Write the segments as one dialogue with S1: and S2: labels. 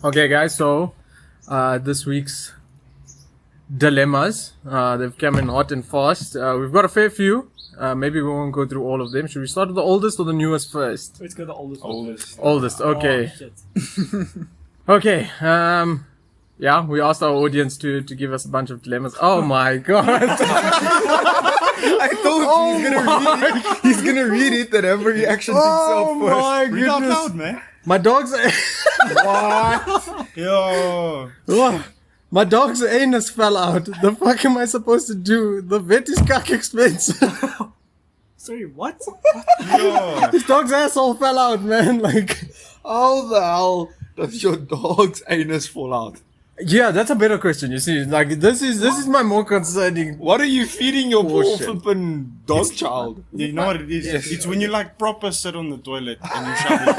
S1: Okay, guys, so this week's dilemmas, they've come in hot and fast. We've got a fair few. Maybe we won't go through all of them. Should we start with the oldest or the newest first?
S2: Let's go the oldest.
S1: Oldest, okay.
S2: Oh, shit.
S1: Okay, yeah, we asked our audience to give us a bunch of dilemmas. Oh my god!
S3: I told you he's gonna read it and have a reaction to himself first.
S1: my
S4: Read out
S1: goodness!
S4: loud, man.
S1: My dog's...
S4: Yo.
S1: Oh, my dog's anus fell out. The fuck am I supposed to do? The vet is cuck expensive.
S2: Sorry, what?
S4: Yo.
S1: His dog's asshole fell out, man. Like,
S3: How the hell does your dog's anus fall out?
S1: yeah, that's a better question. You see, like this is my more concerning.
S3: What are you feeding your poor
S1: Bullshit.
S3: flippin' dog child?
S4: You know what it is?
S3: Yes.
S4: It's when you like proper sit on the toilet and you shove it.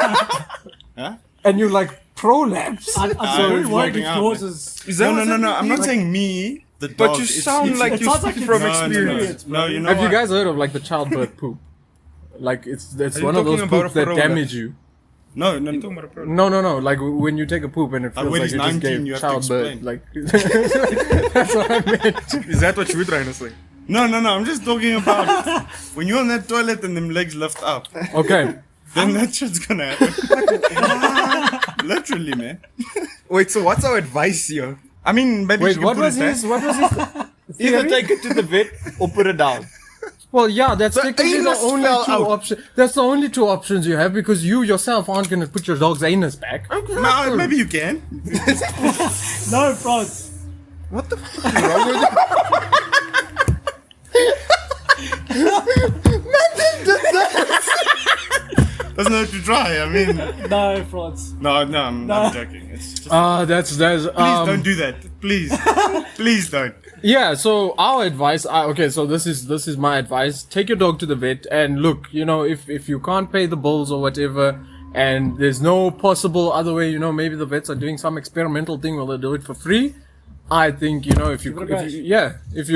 S4: Huh?
S1: And you like prolapse.
S2: I'm sorry,
S4: it's
S2: worried
S4: working
S2: if
S4: out,
S2: yours
S4: man.
S2: is.
S4: No. I'm not saying me, the dog.
S3: But you
S4: It's-
S3: sound
S4: it's-
S3: like
S2: it
S3: you're
S2: sounds like
S3: speaking
S2: it's-
S3: from
S4: No,
S3: experience.
S4: No, you know
S1: Have you
S4: what?
S1: guys heard of like the childbirth poop? Like it's
S3: Are you
S1: one of those
S3: talking about
S1: poops
S3: a
S1: that
S3: prolapse?
S1: damage you.
S4: No.
S1: No. Like when you take a poop and it feels
S4: when
S1: like
S4: he's
S1: you just
S4: 19,
S1: gave
S4: you have to
S1: childbirth.
S4: explain.
S1: Like that's what I meant.
S3: Is that what you were trying to say?
S4: No. I'm just talking about when you're on that toilet and them legs lift up.
S1: Okay.
S4: Then that shit's gonna happen. Literally, man.
S3: Wait, so what's our advice here?
S4: I mean, maybe
S1: Wait,
S4: you
S1: what
S4: can
S1: was
S4: put it
S1: his?
S4: back.
S1: What was his?
S3: Either
S1: theory?
S3: take it to the vet or put it down.
S1: Well, yeah, that's
S3: The
S1: technically the
S3: anus
S1: only
S3: fell
S1: two
S3: out.
S1: options. That's the only two options you have because you yourself aren't going to put your dog's anus back.
S4: No, maybe you can.
S2: No, France.
S3: What the fuck is wrong with you?
S4: Doesn't hurt to try. I mean,
S2: No, France.
S4: no, I'm joking. It's just,
S1: That's
S4: please don't do that. Please, please don't.
S1: yeah. So our advice. Okay, so this is my advice. Take your dog to the vet and look. You know, if you can't pay the bills or whatever, and there's no possible other way. You know, maybe the vets are doing some experimental thing where they do it for free. I think if you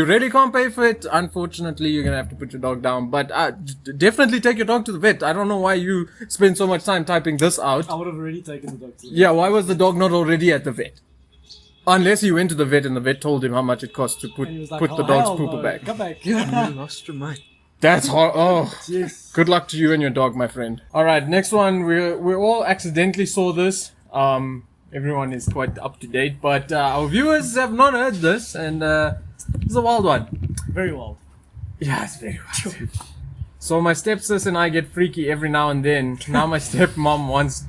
S1: really can't pay for it, unfortunately you're gonna have to put your dog down. But definitely take your dog to the vet. I don't know why you spend so much time typing this out.
S2: I would have already taken the doctor.
S1: Yeah, why was the dog not already at the vet? Unless he went to the vet and the vet told him how much it costs to put
S2: And he was like,
S1: put the
S2: "Oh,
S1: dog's
S2: hell
S1: pooper
S2: no.
S1: back.
S2: Come back.
S3: You lost your mind.
S1: That's hard. Oh,
S2: Yes.
S1: good luck to you and your dog, my friend. All right, next one. We all accidentally saw this. Everyone is quite up to date, but our viewers have not heard this, and it's a wild one.
S2: Very wild.
S1: Yeah, it's very wild. So my stepsis and I get freaky every now and then. Now my stepmom wants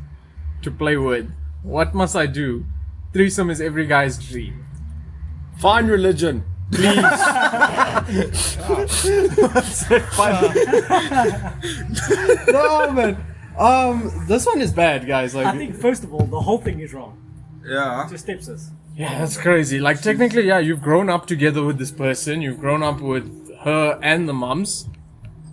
S1: to play with. What must I do? Threesome is every guy's dream. Find religion, please. No man. This one is bad, guys. Like,
S2: I think, first of all, the whole thing is wrong.
S3: Yeah.
S2: Just stepsis.
S1: yeah, that's crazy. Like, technically, yeah, you've grown up together with this person. You've grown up with her and the mums.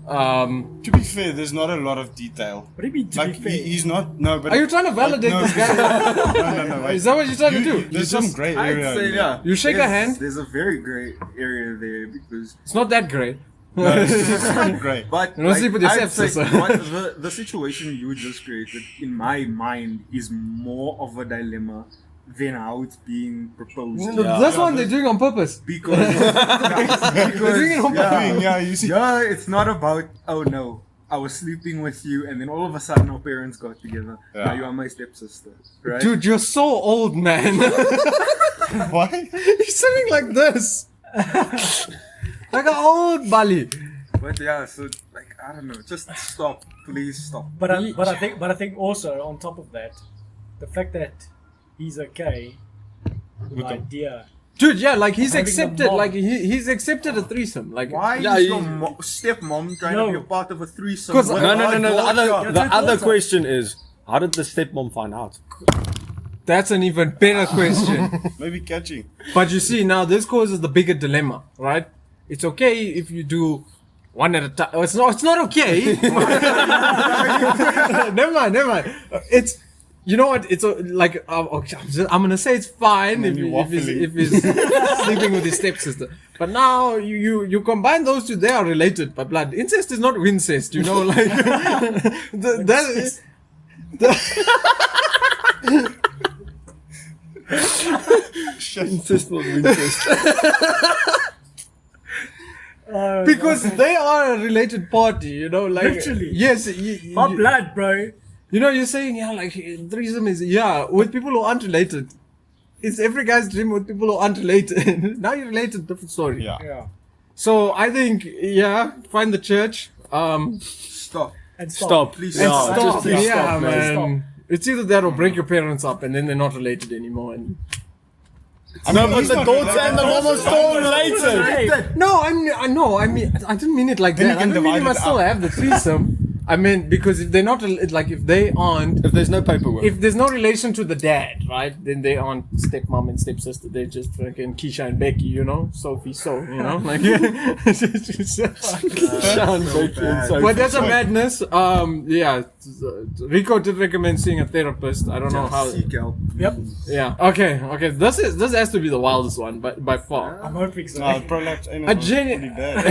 S4: To be fair, there's not a lot of detail.
S2: What do you mean, to
S4: Like
S2: be fair?
S4: he's not. No, but
S1: Are you trying to validate
S4: no,
S1: this guy?
S4: No. Wait.
S1: Is that what you're trying to do?
S4: There's some
S1: just-
S4: grey
S5: I'd
S4: area.
S5: say, yeah.
S1: You shake a hand?
S5: There's a very great area there because,
S1: It's not that great.
S4: No, it's not grey.
S5: but
S1: You don't sleep with your
S5: I'd say
S1: stepsister.
S5: the situation you just created in my mind is more of a dilemma than how it's being proposed.
S1: This one they're doing on purpose.
S5: Because,
S1: They're doing it on purpose.
S4: Yeah, you see.
S5: yeah, it's not about, oh no, I was sleeping with you and then all of a sudden our parents got together.
S4: Yeah.
S5: Now you are my stepsister, right?
S1: Dude, you're so old, man.
S4: Why?
S1: He's sitting like this. Like an old Bali.
S5: But yeah, so like, I don't know, just stop, please stop.
S2: But I think also on top of that, the fact that he's okay with the idea.
S1: Dude, yeah, like he's
S2: Having
S1: accepted,
S2: the mom.
S1: like he's accepted a threesome. Like,
S5: Why
S1: yeah,
S5: is your stepmom trying
S2: No.
S5: to be a part of a threesome?
S1: 'Cause-
S5: with
S1: No,
S6: No.
S5: our
S6: The
S5: daughter?
S6: other, the
S2: That's
S6: other
S2: also-
S6: question is, how did the stepmom find out?
S1: that's an even better question.
S4: Maybe catching.
S1: But you see, now this causes the bigger dilemma, right? It's okay if you do one at a time. Oh, it's not okay. Never mind. It's, you know what? It's like, okay, I'm gonna say it's fine if,
S4: you're
S1: if he's sleeping with his stepsister. But now you combine those two, they are related by blood. Incest is not wincest, you know, like
S6: Incest not incest.
S1: Because they are a related party, you know, like
S2: Literally.
S1: yes,
S2: Hot blood, bro.
S1: you know, you're saying like threesome is with people who aren't related. It's every guy's dream with people who aren't related. Now you're related, different story.
S4: Yeah.
S2: Yeah.
S1: So I think find the church.
S3: Stop.
S2: And
S6: Stop.
S3: Please
S1: And
S3: stop.
S1: stop.
S6: please
S1: Yeah,
S6: stop,
S1: man.
S2: man.
S1: It's either that or break your parents up, and then they're not related anymore. And
S6: No, but the daughter and the mom are still related.
S2: Hey,
S1: no, I know. I mean, I didn't mean it like
S4: Then you
S1: that. I
S4: can
S1: didn't mean you
S4: divide it
S1: must still
S4: up.
S1: have the threesome. I mean, because if they're not like if they aren't.
S6: If there's no paperwork.
S1: If there's no relation to the dad, right, then they aren't stepmom and stepsister. They're just fucking Keisha and Becky, you know, Sophie, you know, like. But that's a madness. Rico did recommend seeing a therapist. I don't know how.
S3: Seek help.
S2: Yep.
S1: Yeah. Okay. This has to be the wildest one, by far.
S2: I'm hoping so.
S4: No, prolapse anal
S1: A
S4: was
S1: geni-
S4: pretty bad.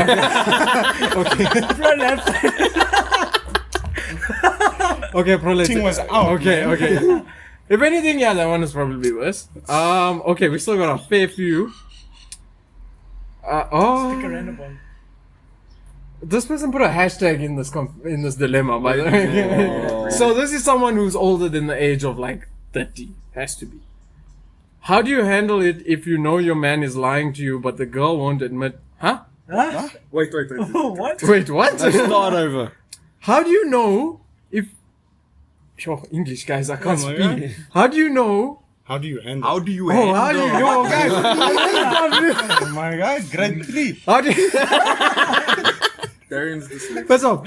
S1: Okay, prolapse.
S4: Thing was out.
S1: Okay,
S4: man.
S1: okay. If anything, that one is probably worse. Okay, we still got a fair few.
S2: Pick a random one.
S1: This person put a hashtag in this dilemma, by the way. So this is someone who's older than the age of like 30. Has to be. How do you handle it if you know your man is lying to you, but the girl won't admit? Huh?
S2: Huh?
S3: Wait.
S2: What?
S1: Wait, what?
S6: Start over.
S1: How do you know if? Oh, English guys, I can't
S4: Oh my
S1: speak. How do you know?
S4: How do you handle?
S3: How do you
S1: Oh,
S3: handle?
S1: how do you know, guys?
S4: Oh my god, grade 3.
S1: How do you?
S3: Darian's dyslexic.
S1: First off,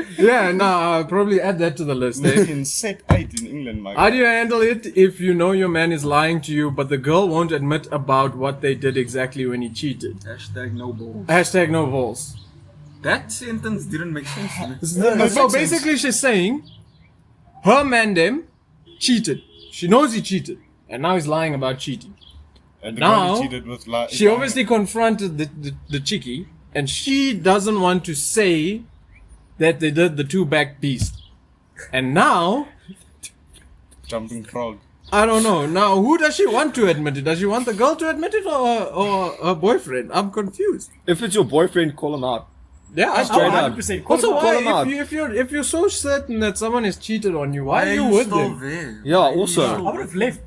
S1: I'll probably add that to the list. Eh?
S4: In set 8 in England, my
S1: How
S4: god.
S1: do you handle it if you know your man is lying to you, but the girl won't admit about what they did exactly when he cheated?
S3: Hashtag no balls.
S1: Hashtag no balls.
S3: That sentence didn't make sense to me.
S1: So basically, she's saying her man them cheated. She knows he cheated, and now he's lying about cheating.
S4: And the
S1: Now,
S4: girl he cheated with
S1: She obviously confronted the chickie, and she doesn't want to say that they did the two-back beast. And now,
S4: jumping frog.
S1: I don't know. Now, who does she want to admit it? Does she want the girl to admit it or her boyfriend? I'm confused.
S6: If it's your boyfriend, call him out.
S1: Yeah,
S6: Straight up.
S2: 100%.
S1: Also,
S6: Call him out.
S1: why, if you're so certain that someone has cheated on you, why are you with
S3: still
S1: them?
S3: there?
S6: Yeah,
S2: I
S6: also.
S2: would have left.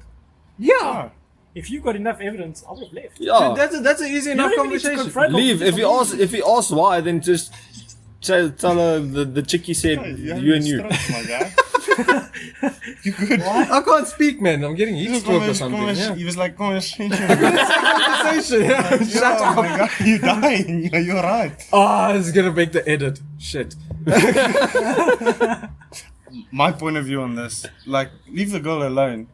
S1: Yeah,
S2: If you got enough evidence, I would have left.
S6: Yeah.
S1: that's an easy
S2: You
S1: enough
S2: don't even need to
S1: conversation.
S2: confront
S6: Leave.
S2: people.
S6: If he asks why, then just tell her the chickie said you and you.
S4: My guy. You could.
S1: I can't speak, man. I'm getting heat stroke or something. Yeah.
S4: He was like, conversation.
S1: Conversation. Yeah. Shut
S4: Oh
S1: up.
S4: my god, you're dying. You're right.
S1: Oh, it's gonna make the edit. Shit.
S4: My point of view on this, like, leave the girl alone.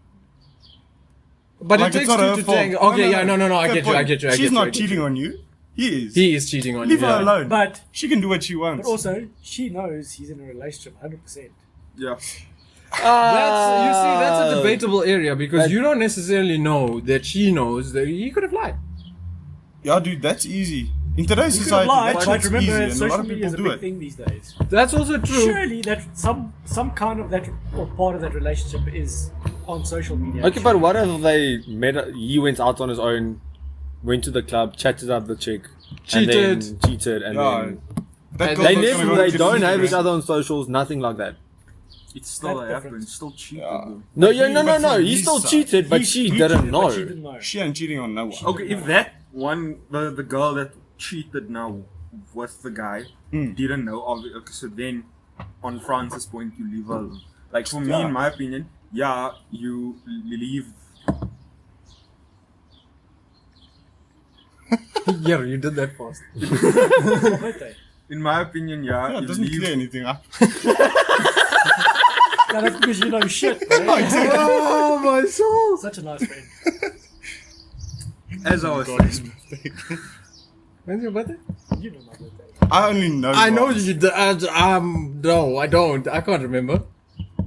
S1: But
S4: Like,
S1: it
S4: it's
S1: takes
S4: not
S1: two
S4: her
S1: to
S4: fault.
S1: tango. Okay, no. I
S4: Fair
S1: get you. I
S4: point.
S1: get you. I
S4: She's
S1: get you. I
S4: not
S1: get you.
S4: cheating on you. He is.
S1: He is cheating on
S4: Leave
S1: you.
S4: her
S1: Yeah.
S4: alone.
S2: But
S4: She can do what she wants.
S2: but also, she knows he's in a relationship 100%.
S3: Yeah.
S1: That's a debatable area because you don't necessarily know that she knows that he could have lied.
S4: Yeah, dude, that's easy. In today's
S2: You could have
S4: society,
S2: lied,
S4: that
S2: but
S4: shit's
S2: remember,
S4: easy, and a lot
S2: social
S4: of
S2: media
S4: people
S2: is a
S4: do
S2: big
S4: it.
S2: thing these days.
S1: That's also true.
S2: Surely that some kind of that or part of that relationship is on social media.
S6: Okay, but what if they met? He went out on his own, went to the club, chatted up the chick,
S1: Cheated.
S6: and then cheated, and
S4: Yeah.
S6: then
S4: That
S1: They
S4: girl's
S6: they
S4: not
S6: never,
S4: gonna
S6: they
S4: go
S6: don't
S4: to
S6: have each
S4: Instagram.
S6: other on socials, nothing like that.
S3: It's still
S2: That's
S3: a
S2: different.
S3: it's still cheating.
S4: Yeah.
S3: though.
S6: No, yeah,
S4: But
S6: no.
S4: from
S6: He
S4: his
S6: still
S4: side,
S6: cheated, but
S4: he
S6: she
S4: cheated,
S6: didn't know.
S2: But she didn't know.
S4: She ain't cheating on no one.
S3: Okay, if that one, the girl that cheated now with the guy didn't know, okay, so then on Francis' point, you leave her alone. Like for me,
S2: Yeah.
S3: in my opinion, you leave.
S1: Yeah, you did that fast.
S2: Birthday.
S3: In my opinion,
S4: Yeah,
S3: you
S4: it doesn't
S3: leave.
S4: clear anything up.
S2: No, that's because you know shit, bro.
S1: Oh my soul!
S2: Such a nice friend.
S3: As I was saying,
S1: When's your birthday?
S2: You know my birthday.
S4: I only know.
S1: I know
S4: yours.
S1: you. No, I don't. I can't remember.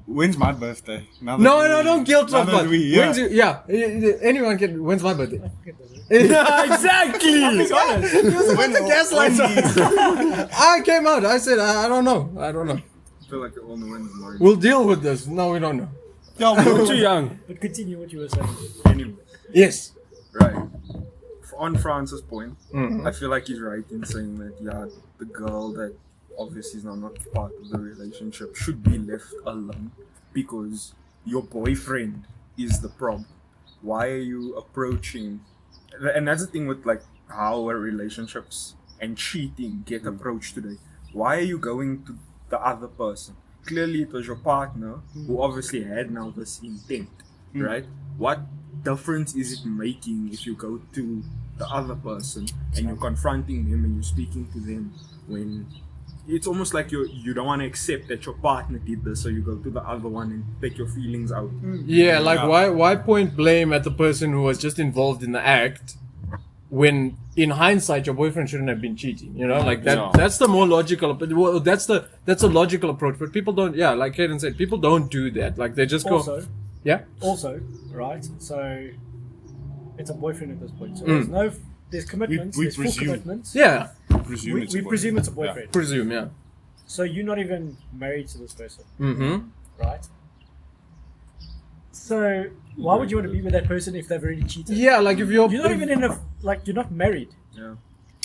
S4: When's my birthday? Now that
S1: No,
S4: we-
S1: don't guilt
S4: now
S1: trip.
S4: that
S1: But
S4: we-
S1: when's anyone can. When's my birthday?
S6: Exactly.
S2: Be honest.
S4: When the gaslighter.
S1: I came out. I said I don't know. I don't know.
S3: I feel like you all know when it's mine.
S1: We'll deal with this. No, we don't know.
S4: Yeah,
S6: You're too young.
S2: But continue what you were saying.
S3: Anyway,
S1: Yes.
S3: right. On Francis' point,
S1: Mhm.
S3: I feel like he's right in saying that, yeah, the girl that obviously is now not part of the relationship should be left alone because your boyfriend is the problem. Why are you approaching? And that's the thing with like how our relationships and cheating get approached today. Why are you going to the other person? Clearly, it was your partner who obviously had now this intent, right? What difference is it making if you go to the other person and you're confronting them and you're speaking to them when it's almost like you don't want to accept that your partner did this, so you go to the other one and take your feelings out.
S1: Yeah, like why point blame at the person who was just involved in the act when in hindsight your boyfriend shouldn't have been cheating, you know? Like that
S6: No.
S1: that's the more logical that's a logical approach, but people don't like Kaden said, people don't do that. Like they just go
S2: Also, right? So it's a boyfriend at this point. So there's commitments.
S4: We
S2: there's full
S4: presume.
S2: commitments.
S1: Yeah.
S4: Presume
S2: We
S4: it's a
S2: presume it's a
S4: boyfriend.
S2: boyfriend.
S1: Presume, yeah.
S2: So you're not even married to this person,
S1: Mm-hmm.
S2: right? So why would you want to be with that person if they've already cheated?
S1: Yeah, like if you're
S2: You're not even in a you're not married.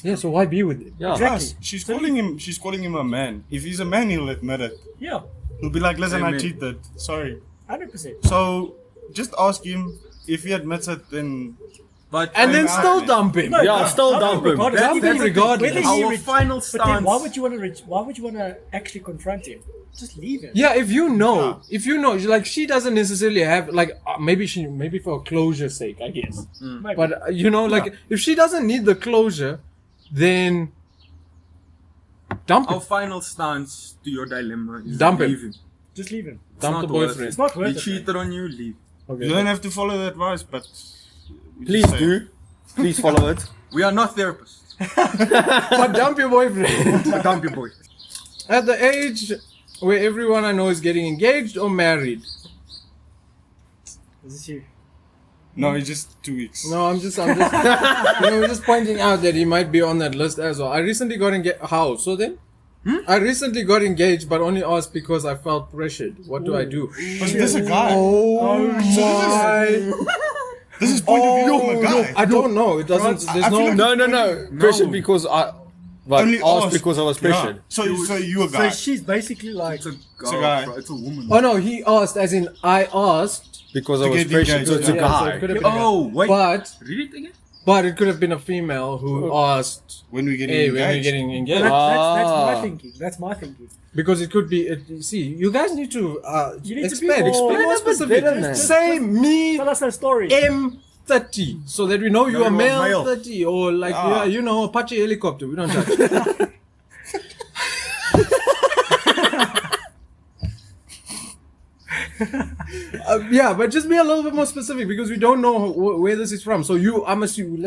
S1: Yeah, so why be with it?
S6: Yeah.
S2: Exactly.
S4: Plus, she's calling him a man. If he's a man, he'll admit it.
S2: Yeah,
S4: He'll be like, listen, I
S3: Amen.
S4: cheated. Sorry.
S2: 100%.
S4: So just ask him. If he admits it, then
S3: But
S1: And then
S4: I'm
S1: still
S4: out.
S1: dump him.
S6: Yeah, still dump him.
S2: regardless.
S1: Dump him regardless.
S2: Whether he
S3: our final
S2: But
S3: stance.
S2: then why would you want to actually confront him? Just leave him.
S1: Yeah, if you know, like she doesn't necessarily have, like maybe for closure's sake, I guess.
S2: Maybe.
S1: But like if she doesn't need the closure, then dump
S3: Our
S1: it.
S3: final stance to your dilemma is
S1: Dump him.
S3: leave him.
S2: just leave him.
S3: It's
S1: Dump
S3: not
S1: the
S3: worth
S1: boyfriend.
S2: It's not
S3: He
S2: worth it.
S3: cheated on you, leave.
S1: Okay.
S4: you don't have to follow the advice. But we
S6: Please
S4: just say-
S6: do. Please follow it.
S3: We are not therapists.
S1: But dump your boyfriend.
S3: Dump your boy.
S1: At the age where everyone I know is getting engaged or married.
S2: Is this you?
S4: No, it's just 2 weeks.
S1: No, I'm just we're just pointing out that he might be on that list as well. I recently got engaged. How? So then? I recently got engaged, but only asked because I felt pressured. What do I do?
S4: But this is a guy.
S1: Oh my!
S4: This is point of view of a guy.
S1: I don't know. It doesn't.
S4: I
S1: There's
S4: feel
S1: no.
S4: like-
S6: No. Pressured because I
S4: Only
S6: asked
S4: asked.
S6: because I was pressured.
S4: Yeah. So you a
S2: So
S4: guy.
S2: she's basically like,
S3: It's a
S4: a
S3: girl,
S4: guy.
S3: bro. It's a woman.
S1: Oh no, he asked, as in I asked.
S6: Because I
S4: To
S6: was
S4: get
S6: pressured.
S4: engaged,
S6: So it's a
S1: Yeah, so it
S6: guy.
S1: could have been a
S3: Oh, wait.
S1: But
S3: Read it again?
S1: it could have been a female who asked,
S4: When we getting
S1: "Hey,
S4: engaged.
S1: when we're getting
S2: well,
S1: engaged,"
S2: that's
S6: Ah.
S2: my thinking. That's my thinking.
S1: because it could be. See, you guys need to
S2: You need to be
S1: explain
S2: more-
S1: more
S2: Just-
S1: specific.
S6: just-
S1: Say me
S2: Tell us that story.
S1: M30, so that we know you
S3: No,
S1: are
S3: you are
S1: male,
S3: male.
S1: 30, or like
S4: Ah.
S1: Apache helicopter. We don't touch. Yeah, but just be a little bit more specific because we don't know where this is from. So I'm assuming.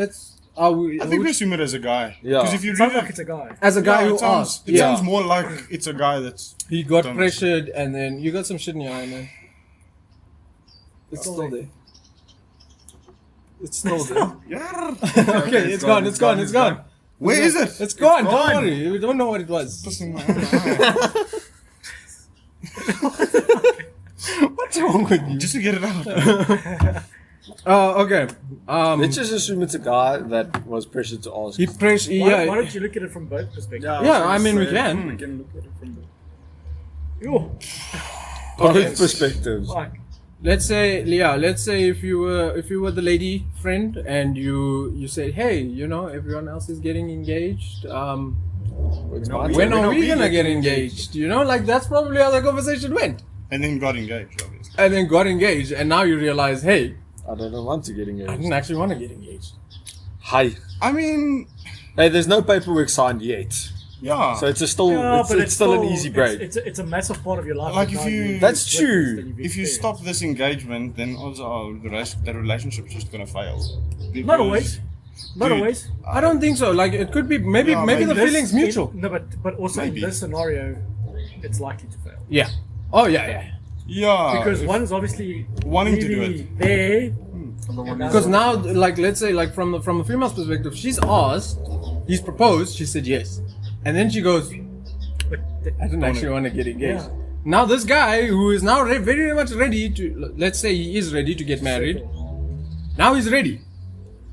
S4: I think we assume it as a guy.
S6: Yeah.
S4: Because if you
S2: It
S4: read
S2: sounds like
S4: it,
S2: it's a guy.
S1: as a guy
S4: yeah,
S1: who
S4: it sounds,
S1: asked.
S4: it
S1: Yeah,
S4: sounds more like it's a guy that's.
S1: he got
S4: Don't-
S1: pressured, and then you got some shit in your eye, man. It's still there. It's still there.
S4: Yeah.
S1: Okay, it's gone. It's gone. It's gone.
S4: Where is it?
S1: It's gone. Don't
S3: gone.
S1: worry. We don't know what it was.
S4: Pissing my eye.
S1: What's wrong with you?
S4: Just to get it out.
S1: Okay.
S6: Let's just assume it's a guy that was pressured to ask.
S1: He pressed.
S2: Why
S1: Yeah.
S2: don't you look at it from both perspectives?
S1: Yeah, I mean, we can.
S3: We can look at it from there.
S2: Ew.
S6: Both perspectives.
S2: Like,
S1: Let's say if you were the lady friend and you said, hey, everyone else is getting engaged.
S6: It's
S3: No,
S6: my
S3: we-
S6: turn.
S1: When are
S3: we
S1: we gonna
S3: get
S1: get engaged? Like that's probably how the conversation went.
S4: And then got engaged, obviously.
S1: And then got engaged, and now you realize, hey,
S6: I don't want to get
S1: I
S6: engaged.
S1: didn't actually want to get engaged.
S6: Hi.
S4: I mean,
S6: Hey, there's no paperwork signed yet.
S4: yeah.
S6: So it's still an easy break.
S2: It's a massive part of your life.
S4: Like
S2: that
S4: if
S2: now
S4: you-
S2: you've
S6: That's
S2: witnessed
S6: true.
S2: and you've
S4: If you
S2: experienced.
S4: stop this engagement, then also the relationship's just gonna fail.
S2: Not
S4: Because-
S2: always. Not
S4: Dude,
S2: always.
S1: I don't think so. Like it could be maybe
S4: Yeah,
S1: maybe the
S4: maybe
S1: feeling's mutual.
S2: No, but also
S4: Maybe.
S2: in this scenario, it's likely to fail
S1: Yeah. Oh yeah.
S4: Yeah.
S2: because
S4: if-
S2: one's obviously
S4: wanting to do
S2: really
S4: it.
S2: there.
S1: Because now, like, let's say, like from the female's perspective, she's asked, he's proposed, she said yes, and then she goes,
S2: But
S1: I didn't actually want to get engaged.
S2: Yeah.
S1: Now this guy who is now very much ready to, let's say he is ready to get married. Now he's ready.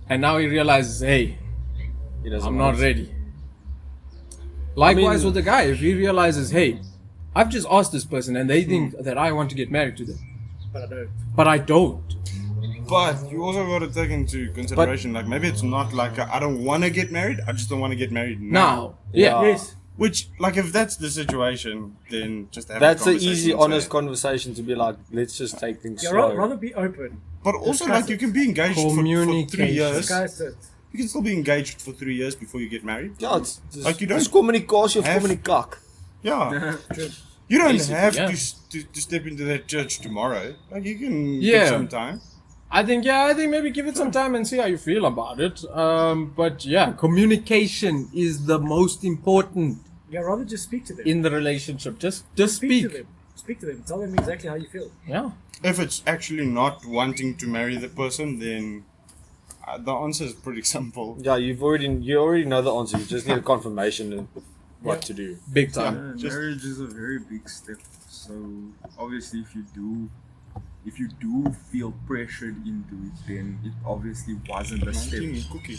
S1: And now he realizes, hey,
S6: He doesn't
S1: I'm
S6: want
S1: not
S6: it.
S1: ready. Likewise
S6: mean-
S1: with the guy, if he realizes, hey, I've just asked this person and they think that I want to get married to them.
S2: But I don't.
S1: But I don't.
S4: But you also got to take into consideration, like maybe it's not like I don't want to get married. I just don't want to get married now.
S1: Now. Yeah.
S2: Yes.
S4: Which, like, if that's the situation, then just have
S6: That's
S4: a
S6: an
S4: conversation
S6: easy,
S4: and say
S6: honest
S4: it.
S6: conversation to be like, let's just take things
S2: Yeah,
S6: slow.
S2: rather be open.
S4: But also,
S2: Discuss
S4: like, you
S2: it.
S4: can be engaged for 3
S1: Communication.
S4: years.
S2: Guys, it.
S4: You can still be engaged for 3 years before you get married.
S6: Ja, it's just,
S4: Like, you don't
S6: dis kommunikasie of
S4: have-
S6: kommunikak.
S4: Yeah. You don't
S1: Basically,
S4: have
S1: yeah.
S4: to step into that church tomorrow. Like, you can
S1: Yeah.
S4: give some time.
S1: I think maybe give it some time and see how you feel about it. But yeah, communication is the most important
S2: Yeah, rather just speak to them.
S1: in the relationship. Just
S2: to
S1: speak.
S2: them. Speak to them. Tell them exactly how you feel.
S1: Yeah.
S4: If it's actually not wanting to marry the person, then the answer is pretty simple.
S6: Yeah, you already know the answer. You just need a confirmation of what
S2: Yeah.
S6: to do.
S1: Big time.
S3: Yeah, marriage is a very big step. So obviously, if you do feel pressured into it, then it obviously wasn't a step.
S4: Cookie.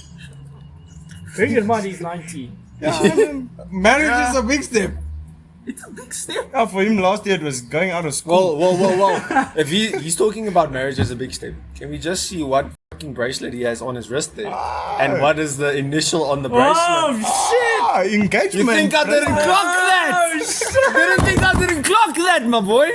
S2: Bearing in mind he's 19.
S1: Marriage is a big step.
S3: It's a big step.
S4: Yeah, for him last year it was going out of school.
S6: Well. If he's talking about marriage as a big step, can we just see what fucking bracelet he has on his wrist there? And what is the initial on the bracelet?
S4: Engagement.
S6: You think I didn't clock that? You didn't think I didn't clock that, my boy?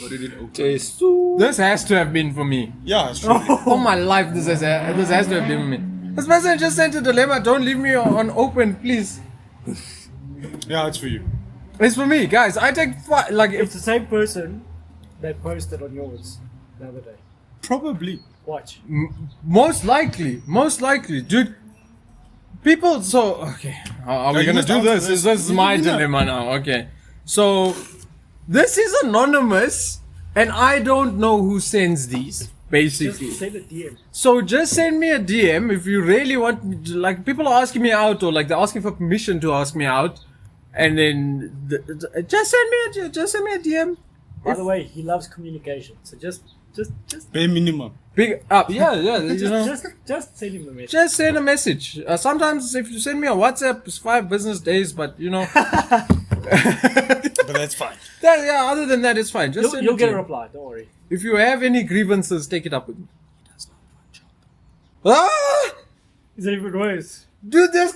S3: What did it open?
S1: This has to have been for me.
S4: Yeah, it's true.
S1: All my life, this has to have been for me. This person just sent a dilemma. Don't leave me on open, please.
S4: Yeah, it's for you.
S1: It's for me, guys. I take like
S2: It's
S1: if
S2: the same person that posted on yours the other day.
S4: Probably.
S2: Watch.
S1: most likely, dude. People. So okay, are we
S4: you
S1: gonna
S4: must
S1: do
S4: answer
S1: this?
S4: this.
S1: This is my dilemma now. Okay, so this is anonymous, and I don't know who sends these. Basically,
S2: Just send a DM.
S1: so just send me a DM if you really want me to, like people are asking me out or like they're asking for permission to ask me out, and then just send me a DM.
S2: By the way, he loves communication. So just
S4: Bare minimum.
S1: Big up, yeah, you know.
S2: just send him the message.
S1: Just send a message. Sometimes if you send me a WhatsApp, it's 5 business days, but you know.
S4: But that's fine.
S1: Other than that, it's fine. Just send
S2: You'll
S1: it
S2: get
S1: to
S2: a
S1: me.
S2: reply. Don't worry.
S1: If you have any grievances, take it up with me. Ah!
S2: Is it even worse?
S1: Dude, there's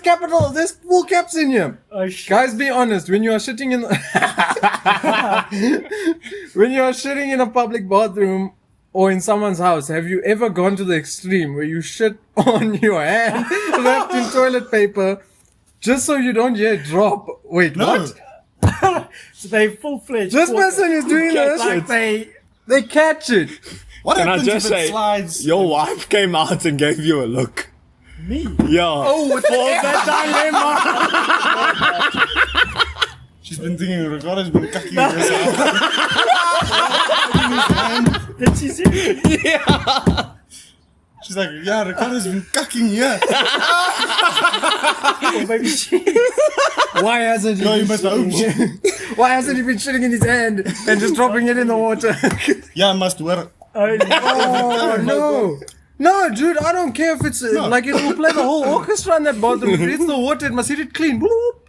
S1: full caps in here.
S2: Oh shit.
S1: Guys, be honest. When you are shitting in, when you are shitting in a public bathroom or in someone's house, have you ever gone to the extreme where you shit on your hand wrapped in toilet paper just so you don't hear it drop? Wait,
S4: No.
S1: what?
S2: So they full-fledged.
S1: This person is doing this.
S2: Like
S1: They catch it.
S4: What
S6: Can I
S4: happens
S6: just
S4: if it
S6: say-
S4: slides?
S6: Your wife came out and gave you a look.
S2: me.
S6: Yeah. Oh, for that
S4: She's been thinking Ricardo's been cucking herself.
S2: Did she see me?
S4: She's like, yeah, Ricardo's been cucking here.
S2: Or maybe she.
S1: Why hasn't he?
S4: No, you must hope.
S1: Why hasn't he been shitting in his hand and just dropping it in the water?
S4: Yeah, must work.
S2: Oh,
S1: Oh no! No, dude, I don't care if it's like it will play the whole orchestra in that bathroom. If it's the water, it must hit it clean. Bloop.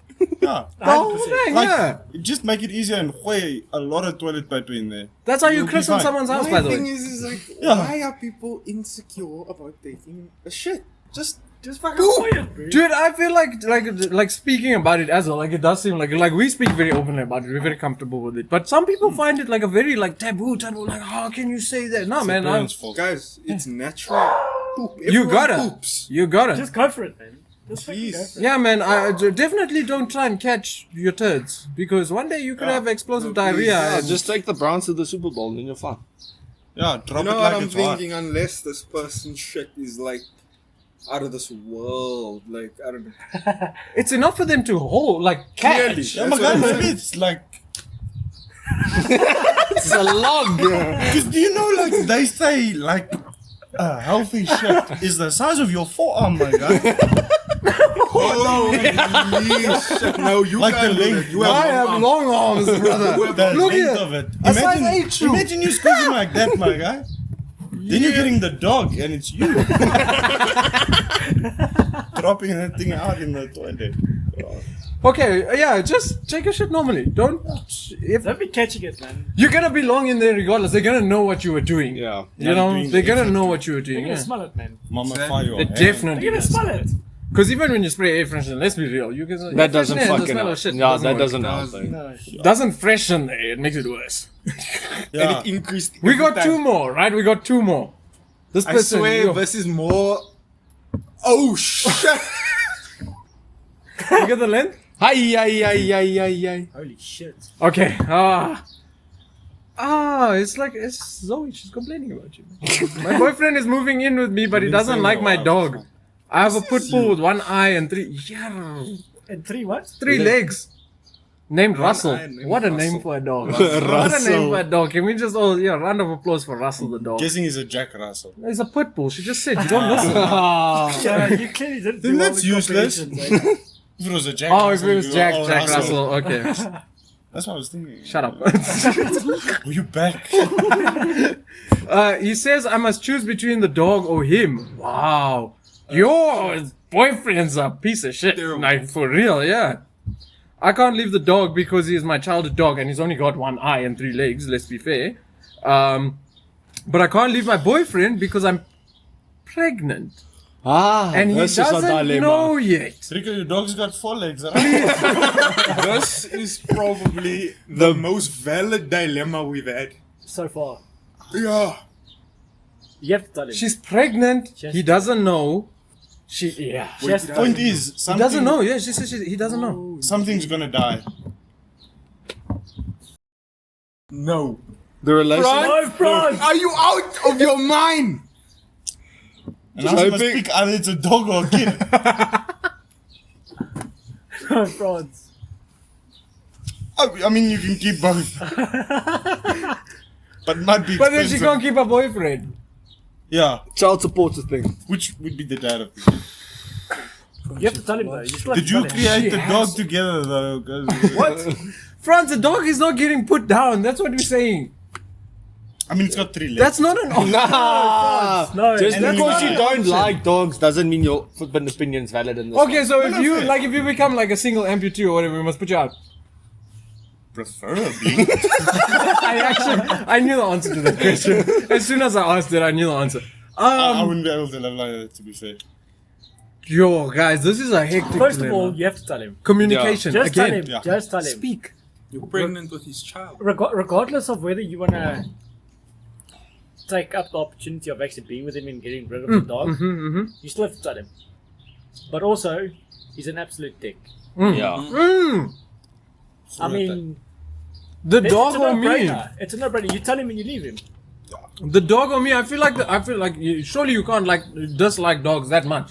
S4: Yeah.
S1: The whole thing,
S4: Like,
S1: yeah.
S4: just make it easier and way a lot of toilet paper in there.
S1: That's how you
S4: You'll be
S1: christen
S4: fine.
S1: someone's house, by
S5: My
S1: the
S5: thing
S1: way.
S5: is like,
S4: Yeah.
S5: why are people insecure about taking a shit? Just
S2: fucking quiet, bro.
S1: Dude, I feel like speaking about it as well. Like it does seem like we speak very openly about it. We're very comfortable with it. But some people find it like a very like taboo. Like, how can you say that? No, man.
S4: Parents' fault.
S5: guys, it's natural. Poop.
S1: You
S5: Everyone
S1: gotta.
S5: poops.
S1: You gotta.
S2: Just go for it, man. Just fucking go for it.
S1: Yeah, man. Definitely don't try and catch your turds because one day you could have explosive diarrhea.
S6: Yeah,
S1: and-
S6: just take the Browns to the Super Bowl and you're fine.
S4: Yeah, drop
S5: You
S4: it
S5: know
S4: like
S5: what I'm
S4: it's hot.
S5: thinking? Unless this person's shit is like out of this world, like I don't know.
S1: It's enough for them to hold, like catch.
S4: Yeah, my God, maybe it's like,
S1: It's a log.
S4: because do you know, like, they say, like, a healthy shit is the size of your forearm, my guy.
S3: No, you
S4: Like
S3: can't
S4: the
S3: do
S4: length.
S3: that. You have
S1: long arms, brother.
S4: The
S1: Look
S4: length
S1: here.
S4: of it.
S1: A size 8 shoe.
S4: Imagine you squeezing like that, my guy. Then you're getting the dog, and it's you. Dropping that thing out in the toilet.
S1: Okay, yeah, just take your shit normally. Don't. If
S2: Don't be catching it, man.
S1: you're gonna be long in there regardless, they're gonna know what you were doing.
S6: Yeah.
S1: You know,
S4: doing
S1: they're
S4: the
S1: gonna
S4: effort
S1: know
S4: to-
S1: what you were
S2: You're
S1: doing.
S2: gonna
S1: Yeah.
S2: smell it, man.
S4: Mama fire your
S1: It
S4: hand.
S1: definitely.
S2: You're gonna smell it.
S1: Because even when you spray air freshener, let's be real, you can.
S6: That doesn't
S1: the
S6: fucking
S1: smell
S6: help.
S1: of shit
S6: Yeah, that
S1: work.
S6: doesn't help. though.
S2: No.
S1: Doesn't freshen there, it makes it worse.
S4: Yeah.
S3: And it increased.
S1: We
S3: every
S1: got
S3: time.
S1: 2 more, right? We got 2 more. This
S3: I
S1: person.
S3: swear,
S1: you
S3: this is more. Oh shit!
S1: you get the length?
S6: Hi.
S2: Holy shit.
S1: Okay. It's like it's Zoe. She's complaining about you. My boyfriend is moving in with me, but he doesn't like my dog. I have a pit bull with 1 eye and 3. Yeah,
S2: And 3 what?
S1: 3 legs. Named Russell.
S3: eye named
S1: What a
S3: Russell.
S1: name for a dog. What a name for a dog. Can we just all round of applause for Russell the dog?
S4: Guessing he's a Jack Russell.
S1: He's a pit bull. She just said you don't listen.
S2: Yeah, you clearly didn't
S4: Then
S2: do all
S4: that's
S2: the
S4: useless.
S2: comprehensions, eh?
S4: If it was a Jack
S1: Oh, if
S4: Russell,
S1: it was
S4: you go,
S1: Jack
S4: oh,
S1: Russell. Okay.
S4: That's what I was thinking.
S1: Shut up.
S4: Were you back?
S1: He says I must choose between the dog or him. Wow. Your boyfriend's a piece of shit. Like, for real, yeah. I can't leave the dog because he is my childhood dog and he's only got 1 eye and 3 legs, let's be fair. But I can't leave my boyfriend because I'm pregnant. And he
S6: this is a
S1: doesn't
S6: dilemma.
S1: know yet.
S4: Rico, your dog's got 4 legs, right?
S3: This is probably the most valid dilemma we've had.
S2: So far.
S3: Yeah.
S2: You have to tell him.
S1: She's pregnant.
S2: Just-
S1: He doesn't know. She
S2: Just
S4: Point is,
S1: He
S4: something,
S1: doesn't know. Yeah, she says he doesn't know.
S4: something's gonna die.
S3: No.
S6: The relationship.
S2: No, France!
S3: Are you out of your mind?
S4: And I'm supposed to
S6: hoping-
S4: pick either it's a dog or a kid.
S2: No, France.
S4: I mean, you can keep both. But not be
S1: But then she
S4: expensive.
S1: can't keep her boyfriend.
S4: Yeah,
S6: Child support's a thing.
S4: which would be the dad of the kid.
S2: You have to tell him though. You still have
S4: Did
S2: to
S4: you
S2: tell him.
S4: create
S1: She
S4: the
S1: has-
S4: dog together though? 'Cause-
S2: What?
S1: Franz, the dog is not getting put down. That's what we're saying.
S4: I mean, it's got 3 legs.
S1: That's not an option.
S6: Nah.
S2: No,
S6: Just
S2: and
S6: because
S4: then-
S6: you don't like dogs doesn't mean your opinion's valid in this.
S1: Okay, so if you
S4: fair.
S1: if you become like a single amputee or whatever, we must put you out.
S4: Preferably.
S1: I knew the answer to that question. As soon as I asked it, I knew the answer.
S4: I wouldn't be able to live like that, to be fair.
S1: Yo, guys, this is a hectic
S2: First of
S1: dilemma.
S2: all, you have to tell him.
S1: Communication
S2: Just tell
S1: again.
S2: him.
S4: Yeah.
S2: Just tell him.
S1: Speak.
S3: You're pregnant with his child.
S2: Regardless of whether you wanna take up the opportunity of actually being with him and getting rid of the dog, you still have to tell him. But also, he's an absolute dick.
S6: Yeah.
S2: I mean,
S1: The
S2: it's
S1: dog
S2: a
S1: or me?
S2: no-brainer. It's a no-brainer. You tell him and you leave him.
S1: The dog or me? I feel like surely you can't dislike dogs that much.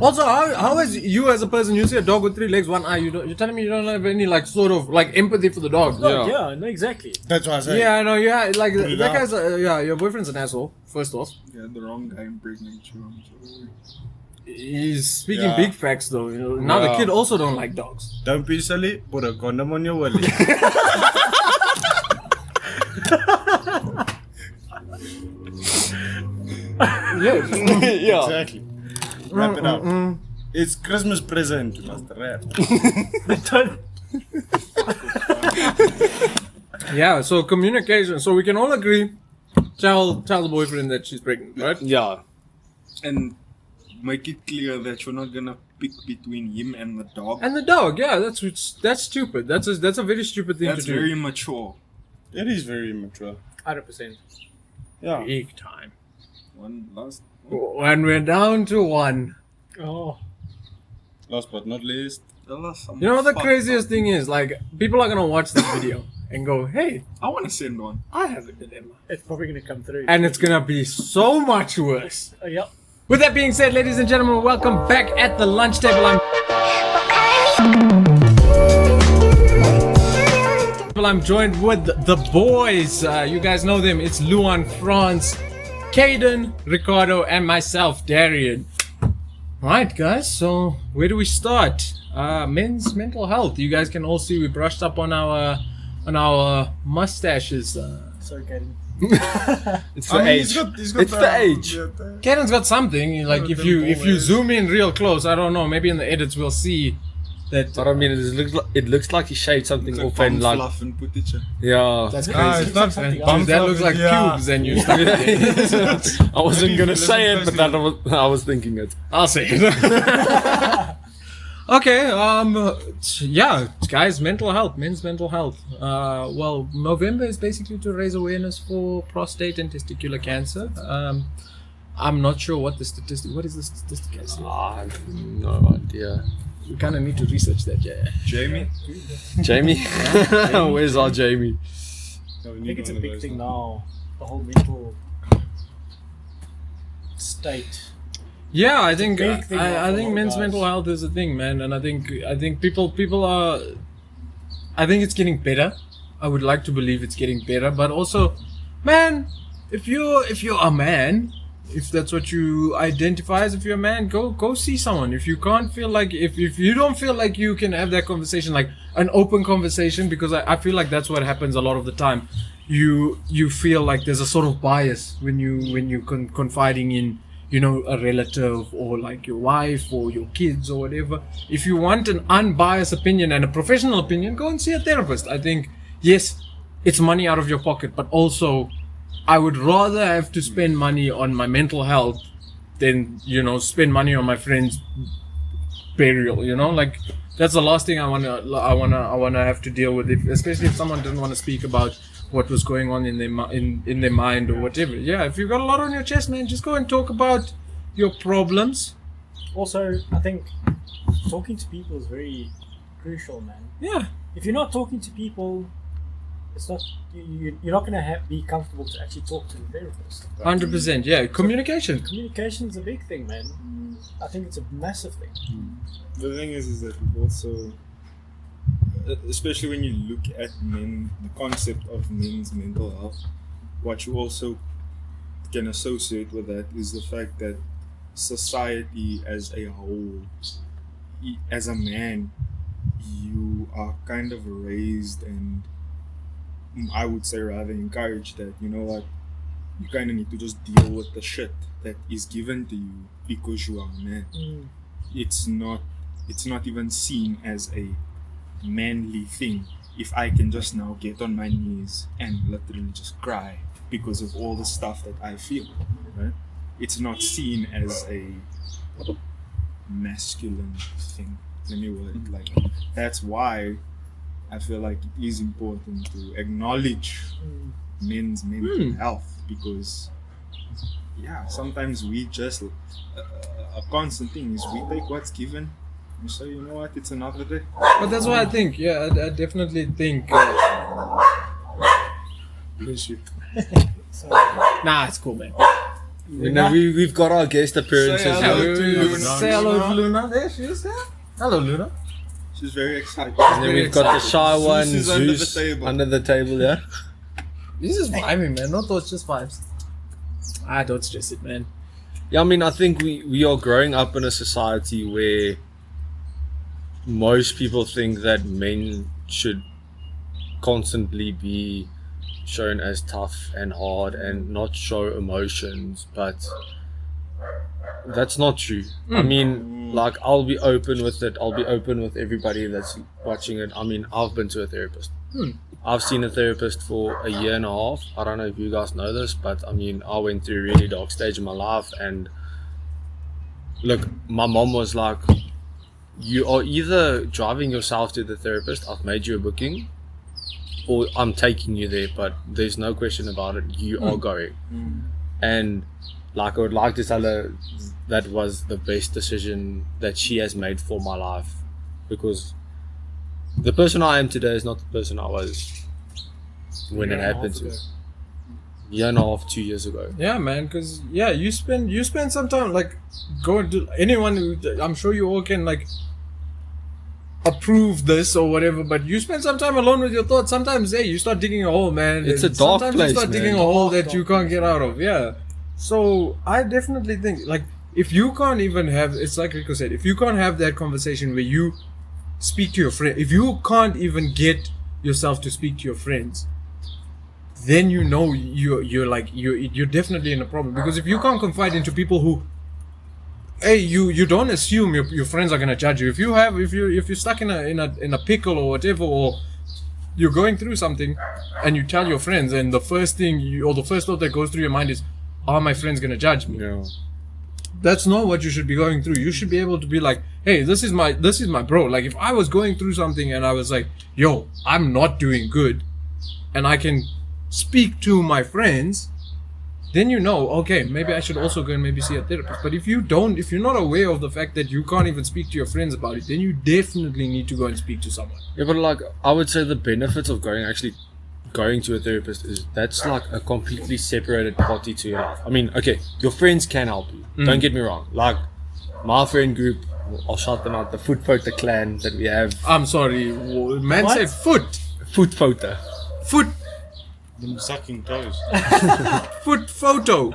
S1: Also, how is you as a person, you see a dog with 3 legs, 1 eye, you're telling me you don't have any sort of empathy for the dog?
S2: No, yeah, no, exactly.
S4: That's why I say.
S1: Yeah, I know. Yeah, like
S4: it
S1: that
S4: out.
S1: guy's. Your boyfriend's an asshole. First off,
S3: You had the wrong guy impregnate you. I'm sorry.
S1: he's speaking
S4: Yeah.
S1: big facts though. You know, now the
S6: Yeah.
S1: kid also don't like dogs.
S4: Don't be silly. Put a condom on your willy.
S6: Yeah.
S4: Exactly. Wrap it up. It's Christmas present. You must wrap.
S2: Don't-
S1: Yeah. So communication. So we can all agree. Tell the boyfriend that she's pregnant, right?
S6: Yeah.
S3: And make it clear that you're not gonna pick between him and the dog.
S1: And the dog. Yeah, that's stupid. That's a very stupid thing
S3: That's
S1: to do.
S3: very mature.
S4: It is very immature.
S2: 100%.
S4: Yeah.
S1: Big time.
S3: One last.
S1: When we're down to 1.
S2: Oh,
S4: Last but not least.
S3: Tell us some
S1: You know what the
S3: fucked
S1: craziest
S3: up-
S1: thing is? Like, people are gonna watch this video and go, "Hey,
S3: I wanna send one.
S1: I have a dilemma,"
S2: it's probably going to come through.
S1: and it's gonna be so much worse.
S2: Yep.
S1: With that being said, ladies and gentlemen, welcome back at the lunch table. I'm joined with the boys. You guys know them. It's Luan, Franz, Caden, Ricardo, and myself, Darian. Right, guys. So where do we start? Men's mental health. You guys can all see we brushed up on our mustaches.
S2: Sorry, Kaden.
S6: It's the age. It's the age.
S1: Karen's got something. Like if you zoom in real close, I don't know. Maybe in the edits we'll see that.
S6: But I mean, it looks like he shaved something off and like
S4: fluff and put it.
S6: yeah.
S1: That's
S4: Ah,
S1: crazy.
S4: it's not
S2: Something
S4: bum
S1: That
S4: fluff,
S1: looks like
S4: yeah.
S1: pubes, and you stuck it.
S6: I wasn't gonna say it, but
S4: Listen
S6: I was thinking it.
S1: I'll say it. Okay, yeah, guys, mental health, men's mental health. Well, November is basically to raise awareness for prostate and testicular cancer. I'm not sure what is the statistic is.
S6: I have no idea.
S1: We kind of need to research that, yeah.
S4: Jamie?
S6: Jamie, where's our Jamie?
S4: No, we
S2: I
S4: need
S2: think it's a
S4: one of
S2: big
S4: those
S2: thing
S4: now.
S2: now. The whole mental state.
S1: Yeah, I think
S2: big thing
S1: I
S2: for a
S1: think
S2: lot of
S1: men's
S2: guys.
S1: mental health is a thing, man, and I think people are. I think it's getting better. I would like to believe it's getting better, but also, man, if you're a man, if that's what you identify as, if you're a man, go see someone. If you can't feel like if you don't feel like you can have that conversation, like an open conversation, because I feel like that's what happens a lot of the time. You feel like there's a sort of bias when you confiding in, you know, a relative or like your wife or your kids or whatever. If you want an unbiased opinion and a professional opinion, go and see a therapist. I think, yes, it's money out of your pocket, but also I would rather have to spend money on my mental health than, you know, spend money on my friend's burial, you know? Like, that's the last thing I wanna have to deal with, especially if someone doesn't want to speak about what was going on in their mind or whatever. Yeah, if you've got a lot on your chest, man, just go and talk about your problems.
S2: Also, I think talking to people is very crucial, man.
S1: Yeah,
S2: If you're not talking to people, it's not you're not gonna be comfortable to actually talk to the therapist.
S1: 100%. Yeah, communication.
S2: Communication is a big thing, man. I think it's a massive thing.
S4: The thing is that we've also, especially when you look at men, the concept of men's mental health, what you also can associate with that is the fact that society as a whole, as a man, you are kind of raised and I would say rather encouraged that, you know what, you kind of need to just deal with the shit that is given to you because you are a man. It's not even seen as a manly thing if I can just now get on my knees and literally just cry because of all the stuff that I feel, right? It's not seen as a masculine thing. Let me word it like that. That's why I feel like it is important to acknowledge men's mental health, because sometimes we just a constant thing is we take what's given and say, you know what, it's another day.
S1: But that's what I think. Yeah, I definitely think.
S4: Bless you.
S1: Nah, it's cool, man.
S6: You know, we've got our guest appearances.
S4: Say hello to Luna.
S1: Say hello to Luna. There she is. Hello, Luna.
S4: She's very excited.
S6: And then we've got the shy one,
S4: Zeus is under the
S6: Zeus,
S4: table.
S6: under the table, yeah.
S1: This is vibing, man. No thoughts, just vibes. Don't stress it, man.
S6: Yeah, I mean, I think we are growing up in a society where most people think that men should constantly be shown as tough and hard and not show emotions, but that's not true. I mean, like, I'll be open with it. I'll be open with everybody that's watching it. I mean, I've been to a therapist. I've seen a therapist for a year and a half. I don't know if you guys know this, but I mean, I went through a really dark stage in my life, and look, my mom was like, you are either driving yourself to the therapist, I've made you a booking, or I'm taking you there, but there's no question about it, you are going. And like, I would like to tell her that was the best decision that she has made for my life, because the person I am today is not the person I was when it happened to me. Year and a half, 2 years ago.
S1: Yeah, man. Because you spend some time, like, going to anyone who, I'm sure you all can, like, approve this or whatever, but you spend some time alone with your thoughts. Sometimes, you start digging a hole, man.
S6: It's
S1: and
S6: a dark
S1: sometimes
S6: place,
S1: you start digging
S6: man.
S1: a hole that you can't get out of. Yeah. So I definitely think, like, if you can't even have, it's like Rico said, if you can't have that conversation where you speak to your friend, if you can't even get yourself to speak to your friends, then you know you're definitely in a problem. Because if you can't confide into people who, hey, you don't assume your friends are gonna judge you. If you're stuck in a pickle or whatever, or you're going through something, and you tell your friends, and the first thought that goes through your mind is, are my friends gonna judge me?
S6: Yeah.
S1: That's not what you should be going through. You should be able to be like, hey, this is my bro. Like, if I was going through something and I was like, yo, I'm not doing good, and I can speak to my friends, then you know, okay, maybe I should also go and maybe see a therapist. But if you're not aware of the fact that you can't even speak to your friends about it, then you definitely need to go and speak to someone.
S6: Yeah, but like, I would say the benefits of going to a therapist is that's like a completely separated party to your life. I mean, okay, your friends can help you. Don't get me wrong. Like, my friend group, I'll shout them out, the Foot Photo clan that we have.
S1: I'm sorry, man
S2: What?
S1: said foot.
S6: Foot Photo.
S1: Foot
S4: Them sucking toes.
S1: foot photo.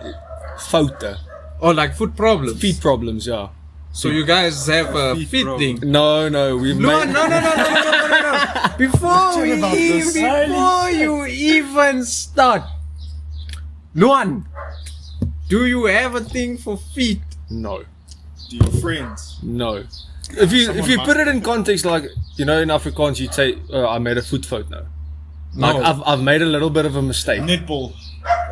S6: Photo.
S1: Or like foot problems.
S6: Feet problems, yeah.
S1: So you guys have a feet thing.
S6: No, we've
S1: No.
S6: made...
S1: Before you even start, Luan, do you have a thing for feet?
S6: No.
S4: To your friends.
S6: No. If you
S4: Someone
S6: put it in context, like, you know, in Afrikaans you'd say, I made a foot photo. Like,
S1: No.
S6: I've made a little bit of a mistake.
S4: Netball.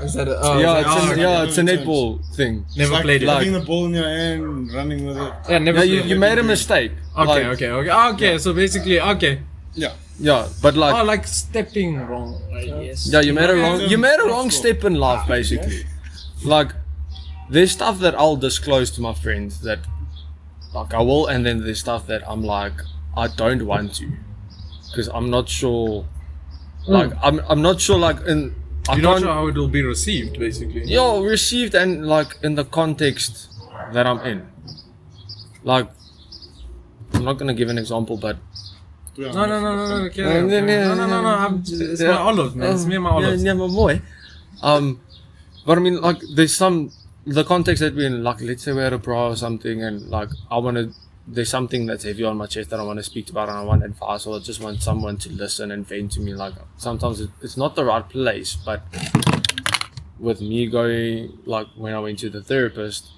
S1: Is that
S6: It's a
S4: okay.
S6: netball thing.
S1: Never
S4: Like
S1: played it.
S4: having the ball in your hand and running with it.
S1: Yeah, never
S6: Yeah,
S1: played
S6: you
S1: it.
S6: made a mistake. Like,
S1: Okay. So basically, okay.
S4: Yeah.
S6: yeah, but like,
S1: Oh, like stepping wrong, I guess.
S6: yeah, you made a
S4: Okay,
S6: wrong step in life, basically. Like, there's stuff that I'll disclose to my friends that, like, I will, and then there's stuff that I'm like, I don't want to, because I'm not sure. Like, I'm not sure. Like, in I
S1: You're not
S6: can't.
S1: sure how it will be received, basically.
S6: Yeah, received and like in the context that I'm in. Like, I'm not gonna give an example, but
S1: No. Okay. No. It's
S6: Yeah.
S1: my olive, man. It's me and my olives.
S6: Yeah, my boy. But I mean, like, there's the context that we're in. Like, let's say we're at a bra or something, and like, there's something that's heavy on my chest that I want to speak about, and I want advice, or I just want someone to listen and vent to me. Like, sometimes it's not the right place, but with me going, like, when I went to the therapist,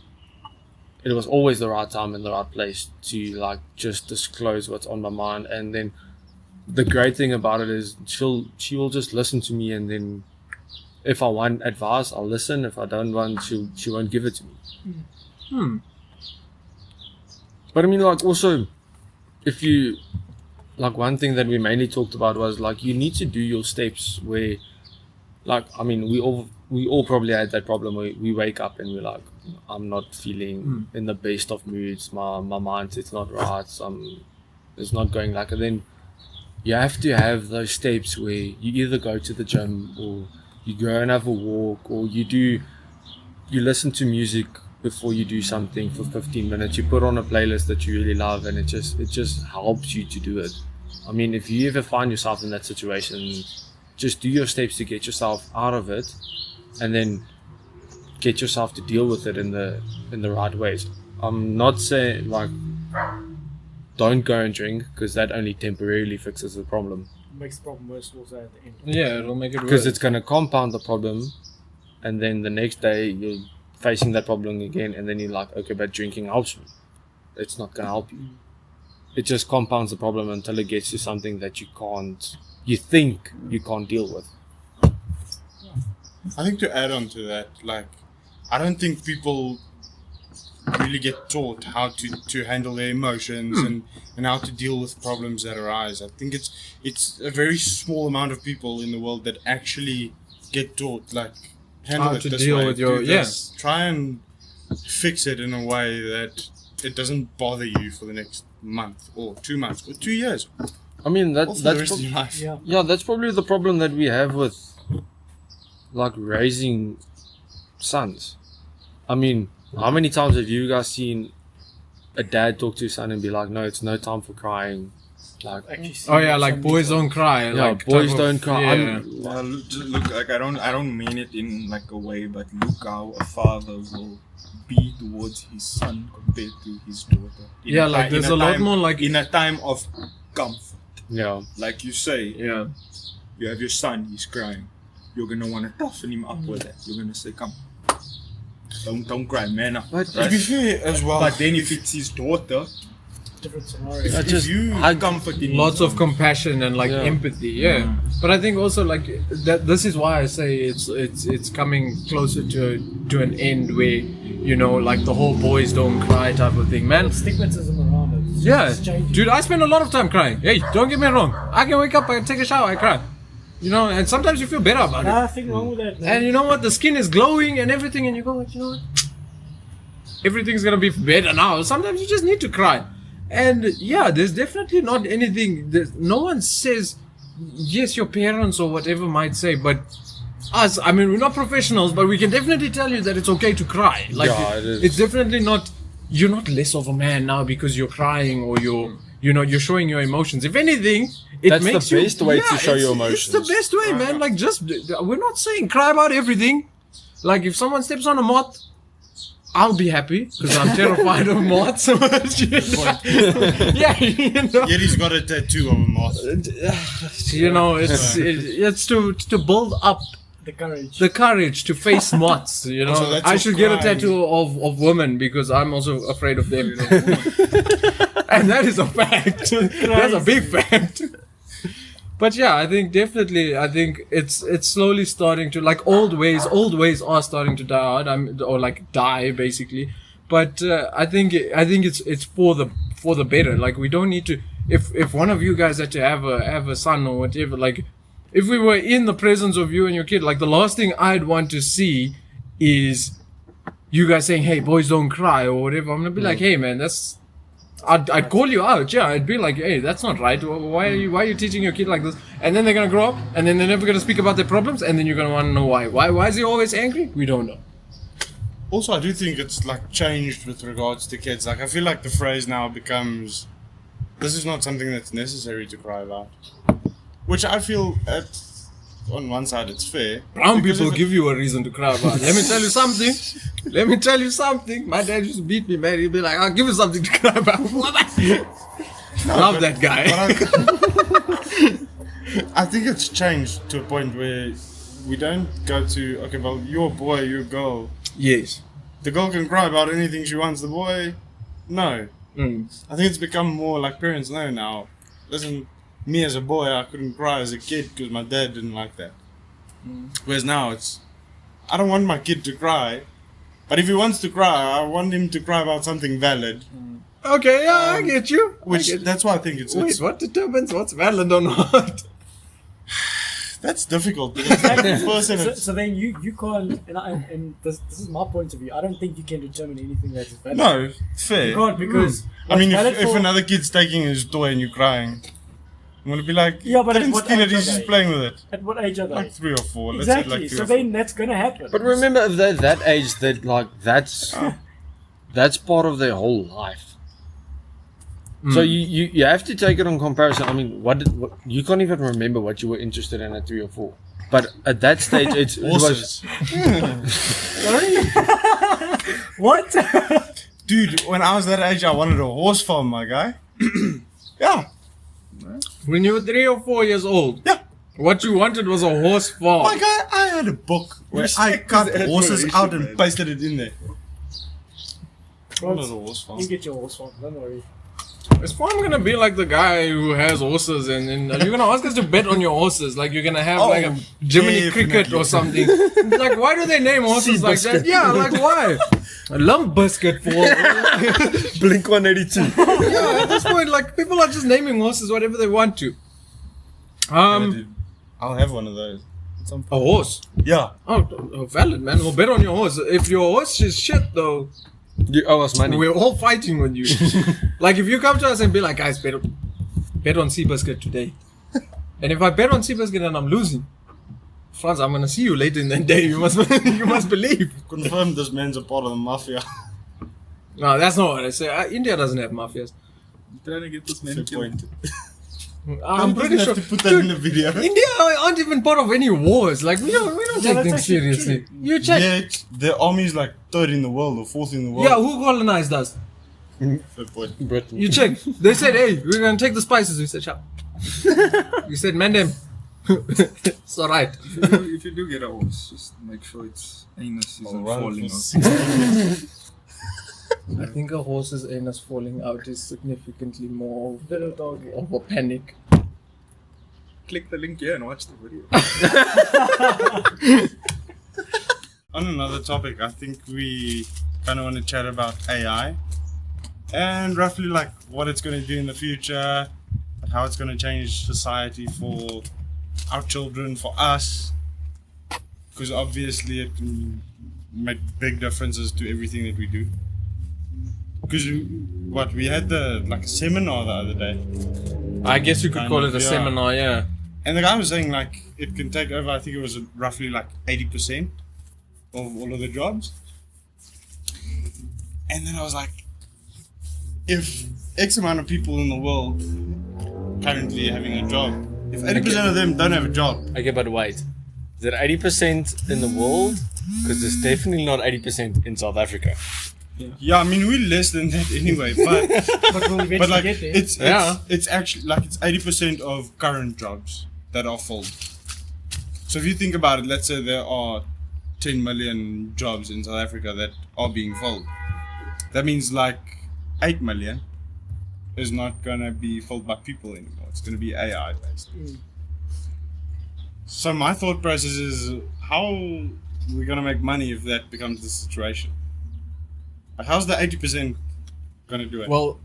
S6: it was always the right time and the right place to, like, just disclose what's on my mind. And then the great thing about it is she will just listen to me, and then if I want advice, I'll listen. If I don't want, she won't give it to me. But I mean, like, also, if you, like, one thing that we mainly talked about was, like, you need to do your steps where, like, I mean, we all probably had that problem where we wake up and we're like, I'm not feeling in the best of moods, my mindset's not right, it's not going like, and then you have to have those steps where you either go to the gym, or you go and have a walk, or you listen to music before you do something for 15 minutes. You put on a playlist that you really love, and it just helps you to do it. I mean, if you ever find yourself in that situation, just do your steps to get yourself out of it, and then get yourself to deal with it in the right ways. I'm not saying, like, don't go and drink, because that only temporarily fixes the problem,
S2: Makes the problem worse also at the end.
S1: Yeah, it'll make it worse.
S6: because it's going to compound the problem, and then the next day you're facing that problem again, and then you're like, okay, but drinking helps me. It's not going to help you. It just compounds the problem until it gets to something that you think you can't deal with.
S4: I think to add on to that, like, I don't think people really get taught how to handle their emotions and how to deal with problems that arise. I think it's a very small amount of people in the world that actually get taught, like, handle
S1: How
S4: it
S1: to
S4: this
S1: deal
S4: way,
S1: with your-
S4: do this, try and fix it in a way that it doesn't bother you for the next month or 2 months or 2 years,
S6: I mean,
S4: or for the
S6: that's
S4: rest of your life.
S2: Yeah.
S6: yeah, that's probably the problem that we have with, like, raising sons. I mean, how many times have you guys seen a dad talk to his son and be like, no, it's no time for crying, Like,
S2: actually see
S1: Oh yeah, like
S2: some
S1: boys
S2: reason.
S1: don't cry.
S6: yeah,
S1: like
S6: boys
S1: type of-
S6: don't cry.
S1: Yeah.
S3: Look, like I don't mean it in like a way, but look how a father will be towards his son compared to his daughter.
S1: Yeah, like there's a lot more like
S3: in a time of comfort.
S6: yeah.
S3: Like you say,
S1: yeah.
S3: you have your son, he's crying. You're gonna want to toughen him up with that. You're gonna say, "Come, don't cry, man up."
S6: But
S4: To be fair as well,
S3: But then if it's his daughter,
S2: Different scenario.
S6: I
S3: if
S6: just
S3: you
S6: I
S3: comfort him,
S1: Lots of compassion and like
S6: Yeah.
S1: empathy, yeah. But I think also like that. This is why I say it's coming closer to an end where like the whole boys don't cry type of thing, man.
S2: Stigmatism around it.
S1: Yeah,
S2: It's changing.
S1: dude, I spend a lot of time crying. Hey, don't get me wrong. I can wake up, I can take a shower, I cry. And sometimes you feel better about it.
S2: Nothing wrong with that, man.
S1: And you know what? The skin is glowing and everything, and you go like, you know what? Everything's gonna be better now. Sometimes you just need to cry. And yeah, there's definitely not anything. No one says, yes, your parents or whatever might say, but us, I mean, we're not professionals, but we can definitely tell you that it's okay to cry. Like,
S6: Yeah, it is.
S1: it's definitely not. You're not less of a man now because you're crying or you're showing your emotions. If anything, it
S6: That's the
S1: makes you,
S6: best way to show your
S1: It's the
S6: emotions.
S1: best way, man. Like, we're not saying cry about everything. Like, if someone steps on a moth, I'll be happy because I'm terrified of moths. Yeah,
S4: yet he's got a tattoo of a moth.
S1: it's to build up
S2: the courage.
S1: the courage to face moths.
S4: So that's
S1: I
S4: your
S1: should get a
S4: crime.
S1: tattoo of women because I'm also afraid of them. And that is a fact. That's a big fact. But yeah, I think it's slowly starting to, like, old ways are starting to die out, or like die basically. But I think it's for the better. Like, we don't need to. If one of you guys had to have a son or whatever, like, if we were in the presence of you and your kid, like, the last thing I'd want to see is you guys saying, "Hey, boys don't cry" or whatever. I'm gonna be like, "Hey, man, that's." I'd call you out, yeah. I'd be like, "Hey, that's not right. Why are you teaching your kid like this?" And then they're gonna grow up, and then they're never gonna speak about their problems, and then you're gonna want to know why. Why is he always angry? We don't know.
S4: Also, I do think it's like changed with regards to kids. Like, I feel like the phrase now becomes, "This is not something that's necessary to cry about," which I feel on one side it's fair.
S1: Brown
S4: because
S1: people
S4: if it-
S1: give you a reason to cry about. Let me tell you something. My dad used to beat me, man. He'd be like, "I'll give you something to cry about." Love that guy.
S4: I think it's changed to a point where we don't go to, okay, well, you're a boy, you're a girl.
S1: Yes.
S4: The girl can cry about anything she wants. The boy, no.
S1: Mm.
S4: I think it's become more like parents know now. Listen, me as a boy, I couldn't cry as a kid because my dad didn't like that. Whereas now I don't want my kid to cry, but if he wants to cry, I want him to cry about something valid.
S1: Okay, yeah, I get you.
S4: That's why I think it's
S1: What determines what's valid or not?
S4: that's difficult. Because that person
S2: So,
S4: is,
S2: so then you can't, and this is my point of view. I don't think you can determine anything that is valid.
S4: no,
S2: You
S4: fair.
S2: can't, because
S4: I mean,
S2: what's valid
S4: if
S2: for-
S4: another kid's taking his toy and you're crying, I'm gonna be like,
S2: Yeah, but at
S4: didn't
S2: what
S4: steal it,
S2: age
S4: he's
S2: are
S4: just
S2: they?
S4: playing with it.
S2: at what age are they?
S4: Like 3 or 4. Let's
S2: Exactly.
S4: say like 3
S2: So
S4: or 4.
S2: then that's gonna happen.
S6: But remember, if they're at that age, that like that's part of their whole life. So you have to take it on comparison. I mean, what you can't even remember what you were interested in at 3 or 4. But at that stage, it was
S2: What?
S4: Dude, when I was that age, I wanted a horse farm, my guy. Yeah.
S1: When you were 3 or 4 years old,
S4: Yeah.
S1: what you wanted was a horse farm.
S4: My guy, I had a book where I cut horses out and pasted it in there.
S2: Well,
S4: Wanted a horse farm.
S2: you get your horse farm. Don't worry.
S1: Is farm gonna be like the guy who has horses and you're gonna ask us to bet on your horses? Like, you're gonna have like a Jiminy Cricket or something. Like, why do they name horses like that? Yeah, like, why? A lump biscuit for.
S6: Blink 182.
S1: Yeah, at this point, like, people are just naming horses whatever they want to.
S4: Dude, I'll have one of those.
S1: A horse.
S4: Yeah.
S1: Oh, valid, man. We'll bet on your horse. If your horse is shit, though,
S6: You owe us money.
S1: we're all fighting with you. Like, if you come to us and be like, "Guys, bet on Seabiscuit today," and if I bet on Seabiscuit and I'm losing, Franz, I'm gonna see you later in the day. You must believe.
S4: Confirm this man's a part of the mafia.
S1: No, that's not what I say. India doesn't have mafias.
S3: trying to get this man
S4: Fair
S3: killed.
S4: point.
S1: I'm pretty sure.
S4: To put that in the video.
S1: India aren't even part of any wars. Like we don't
S2: Yeah,
S1: take
S2: that's
S1: things
S2: actually
S1: seriously.
S2: true.
S1: You check.
S4: Yet their army is like third in the world or fourth in the world.
S1: Yeah, who colonized us?
S4: Fair point.
S6: Britain.
S1: You check. They said, "Hey, we're gonna take the spices." We said, "Shut." You said, "Man them." It's alright.
S3: If you do get a horse, just make sure its anus isn't falling off.
S1: I think a horse's anus falling out is significantly more of a panic.
S3: Click the link here and watch the video.
S4: On another topic, I think we kind of want to chat about AI and roughly like what it's going to do in the future, how it's going to change society for our children, for us, because obviously it can make big differences to everything that we do. Because we had a seminar the other day,
S1: I guess you could
S4: Kind
S1: call
S4: of,
S1: it a
S4: yeah.
S1: seminar, yeah.
S4: and the guy was saying like it can take over. I think it was roughly like 80% of all of the jobs. And then I was like, if X amount of people in the world currently having a job, if 80% of them don't have a job,
S6: Okay, but wait. Is it 80% in the world? Because it's definitely not 80% in South Africa.
S4: yeah, I mean we're less than that anyway. But
S2: But we'll eventually
S4: but like
S2: get there.
S4: it's actually like it's 80% of current jobs that are filled. So if you think about it, let's say there are 10 million jobs in South Africa that are being filled. That means like 8 million is not gonna be filled by people anymore. It's gonna be AI based. So my thought process is how we're gonna make money if that becomes the situation. Like how's the 80% gonna do it?
S1: Well,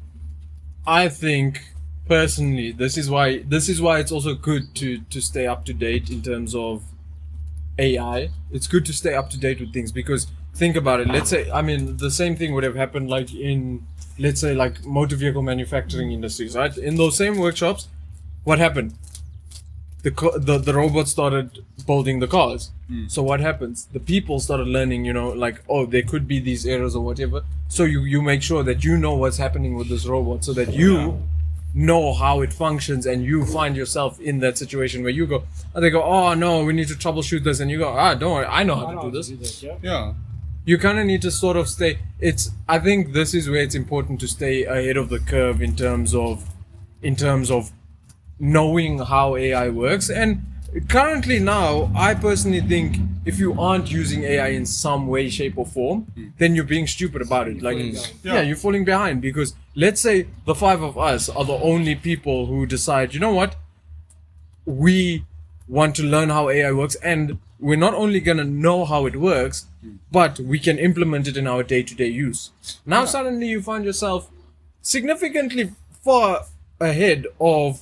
S1: I think personally, this is why it's also good to stay up to date in terms of AI. It's good to stay up to date with things because think about it. Let's say, I mean, the same thing would have happened like in, let's say, like motor vehicle manufacturing industries, right? In those same workshops, what happened? The robots started building the cars. So what happens? The people started learning, like, oh, there could be these errors or whatever. So you make sure that you know what's happening with this robot so that you know how it functions and you find yourself in that situation where you go, and they go, oh no, we need to troubleshoot this, and you go, don't worry, I know how to do this.
S4: yeah.
S1: You kind of need to sort of stay. I think this is where it's important to stay ahead of the curve in terms of knowing how AI works. And currently now, I personally think if you aren't using AI in some way, shape or form, then you're being stupid about it. Like, yeah, you're falling behind because let's say the 5 of us are the only people who decide, you know what? We want to learn how AI works, and we're not only going to know how it works, but we can implement it in our day-to-day use. Now suddenly you find yourself significantly far ahead of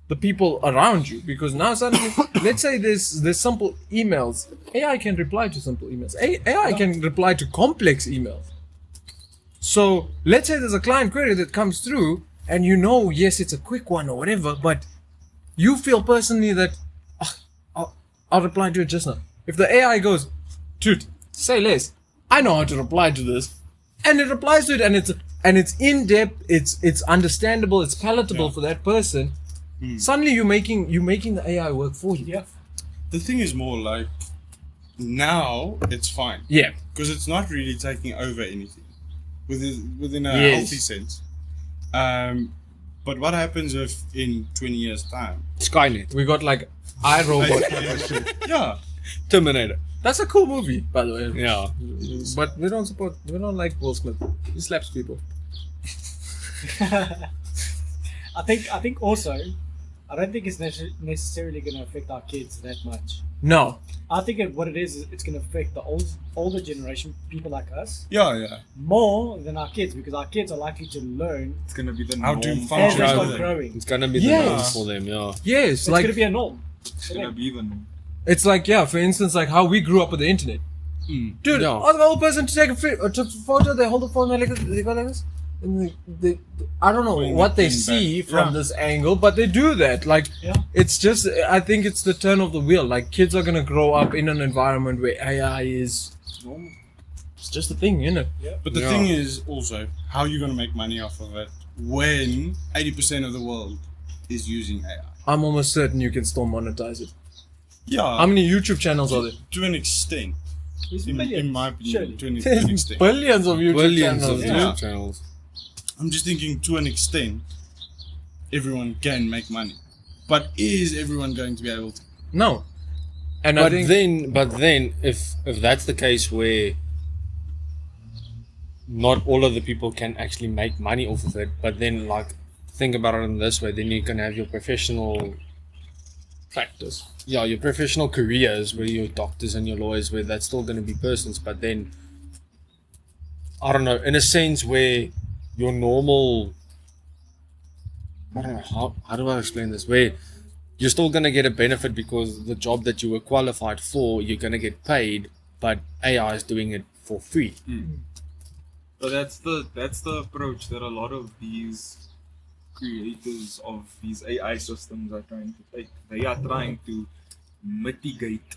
S1: the people around you, because now suddenly, let's say there's simple emails. AI can reply to simple emails. AI can reply to complex emails. So let's say there's a client query that comes through, and yes, it's a quick one or whatever, but you feel personally that I'll reply to it just now. If the AI goes, dude, say less. I know how to reply to this, and it replies to it, and it's in depth. It's understandable. It's palatable for that person. Suddenly, you're making the AI work for you.
S2: Yeah.
S4: The thing is more like now it's fine.
S1: Yeah.
S4: Because it's not really taking over anything within a
S1: Yes.
S4: healthy sense. But what happens if in 20 years' time?
S6: Skynet.
S1: We got like iRobot.
S4: Yeah.
S6: Terminator.
S1: That's a cool movie, by the way.
S6: Yeah.
S1: But we don't like Will Smith. He slaps people.
S2: I think also, I don't think it's necessarily going to affect our kids that much.
S1: No.
S2: I think what it is it's going to affect the older generation, people like us,
S4: Yeah.
S2: more than our kids, because our kids are likely to learn
S3: It's gonna be the
S4: How
S3: norm.
S4: to
S2: as
S4: function.
S2: they
S4: Yeah.
S2: start growing.
S6: It's gonna be the
S1: Yes.
S6: norm for them, yeah.
S1: Yes,
S2: It's
S1: like
S2: going to be a norm.
S3: It's gonna be the norm.
S1: it's like for instance, like how we grew up with the internet. Dude,
S6: Yeah.
S1: ask the old person to take a photo. They hold the phone like this, they go like this, and they I don't know
S4: Bring
S1: what
S4: the
S1: they
S4: thing
S1: see
S4: back.
S1: from
S4: Yeah.
S1: this angle, but they do that. Like,
S2: Yeah.
S1: it's just, I think it's the turn of the wheel. Like, kids are gonna grow up in an environment where AI is
S3: Normal.
S1: it's just a thing, isn't it?
S4: But the
S6: Yeah.
S4: thing is also, how are you going to make money off of it when 80% of the world
S7: is using AI.
S1: I'm almost certain you can still monetize it.
S7: Yeah,
S1: How many YouTube channels are there?
S7: to an extent.
S2: There's
S7: In
S2: millions,
S7: my opinion,
S2: surely.
S7: to an
S1: There's
S7: extent.
S1: billions of YouTube
S6: Billions
S1: channels.
S6: of
S1: dude.
S6: YouTube channels.
S7: I'm just thinking to an extent, everyone can make money. But is everyone going to be able to?
S1: No. And I
S6: But
S1: think
S6: then, if that's the case, where not all of the people can actually make money off of it, but then like think about it in this way, then you can have your professional
S1: practice.
S6: yeah, your professional careers where your doctors and your lawyers, where that's still going to be persons, but then I don't know, in a sense where your normal, I don't know, how do I explain this, where you're still going to get a benefit because the job that you were qualified for, you're going to get paid, but AI is doing it for free.
S3: But that's the approach that a lot of these creators of these AI systems are trying to take. They are trying to mitigate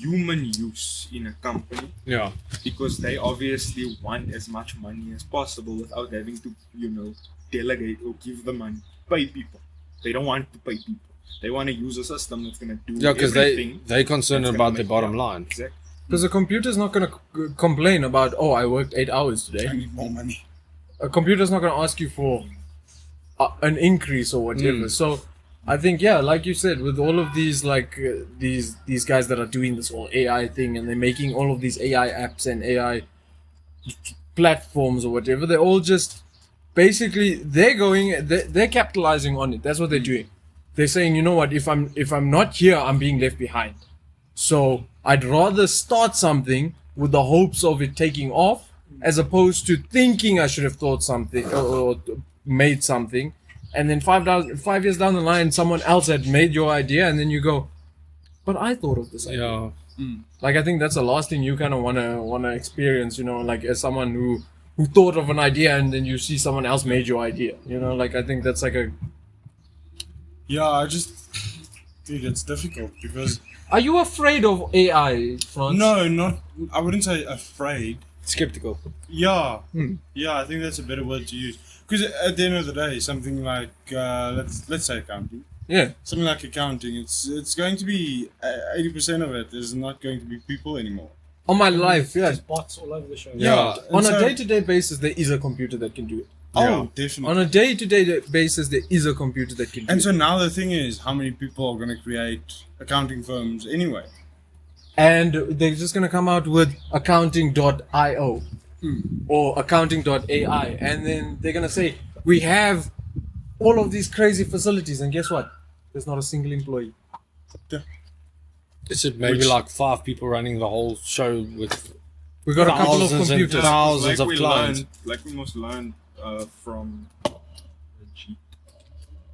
S3: human use in a company
S6: Yeah.
S3: because they obviously want as much money as possible without having to, delegate or give the money, pay people. They don't want to pay people. They want to use a system that's going to do
S6: Yeah, because
S3: everything.
S6: they're concerned
S3: that's
S6: about
S3: gonna
S6: the
S3: make-
S6: bottom
S3: yeah,
S6: line.
S3: Exactly.
S1: Because the computer's not going to complain about, oh, I worked 8 hours
S7: I
S1: today.
S7: need more money.
S1: A computer's not going to ask you for an increase or whatever. So I think, yeah, like you said, with all of these, like these guys that are doing this whole AI thing and they're making all of these AI apps and AI platforms or whatever, they're all just basically they're capitalizing on it. That's what they're doing. They're saying, you know what, if I'm not here, I'm being left behind. So I'd rather start something with the hopes of it taking off, as opposed to thinking I should have thought something or made something, and then 5 years down the line, someone else had made your idea, and then you go, but I thought of this idea.
S6: Yeah.
S1: Like I think that's the last thing you kind of wanna experience, like as someone who thought of an idea and then you see someone else made your idea. Like I think that's like a.
S7: Yeah, I just think it's difficult because
S1: Are you afraid of AI, Franz?
S7: no, I wouldn't say afraid.
S6: Skeptical.
S7: Yeah, yeah, I think that's a better word to use. Because at the end of the day, something like let's say accounting,
S1: Yeah.
S7: something like accounting, it's going to be 80% of it is not going to be people anymore.
S1: On my life, yeah.
S2: Just bots all over the show.
S7: Yeah,
S1: On
S7: and
S1: a
S7: so-
S1: day-to-day basis, there is a computer that can do it.
S7: Oh, definitely.
S1: On a day-to-day basis, there is a computer that can do
S7: And
S1: it.
S7: so now the thing is, how many people are going to create accounting firms anyway?
S1: And they're just going to come out with accounting.io or accounting.ai. And then they're going to say, we have all of these crazy facilities. And guess what? There's not a single employee.
S6: Is it maybe like 5 people running the whole show with
S1: We got a couple of
S6: Thousands and
S1: computers.
S6: thousands of
S3: we
S6: clients?
S3: like we must learn from Ajit,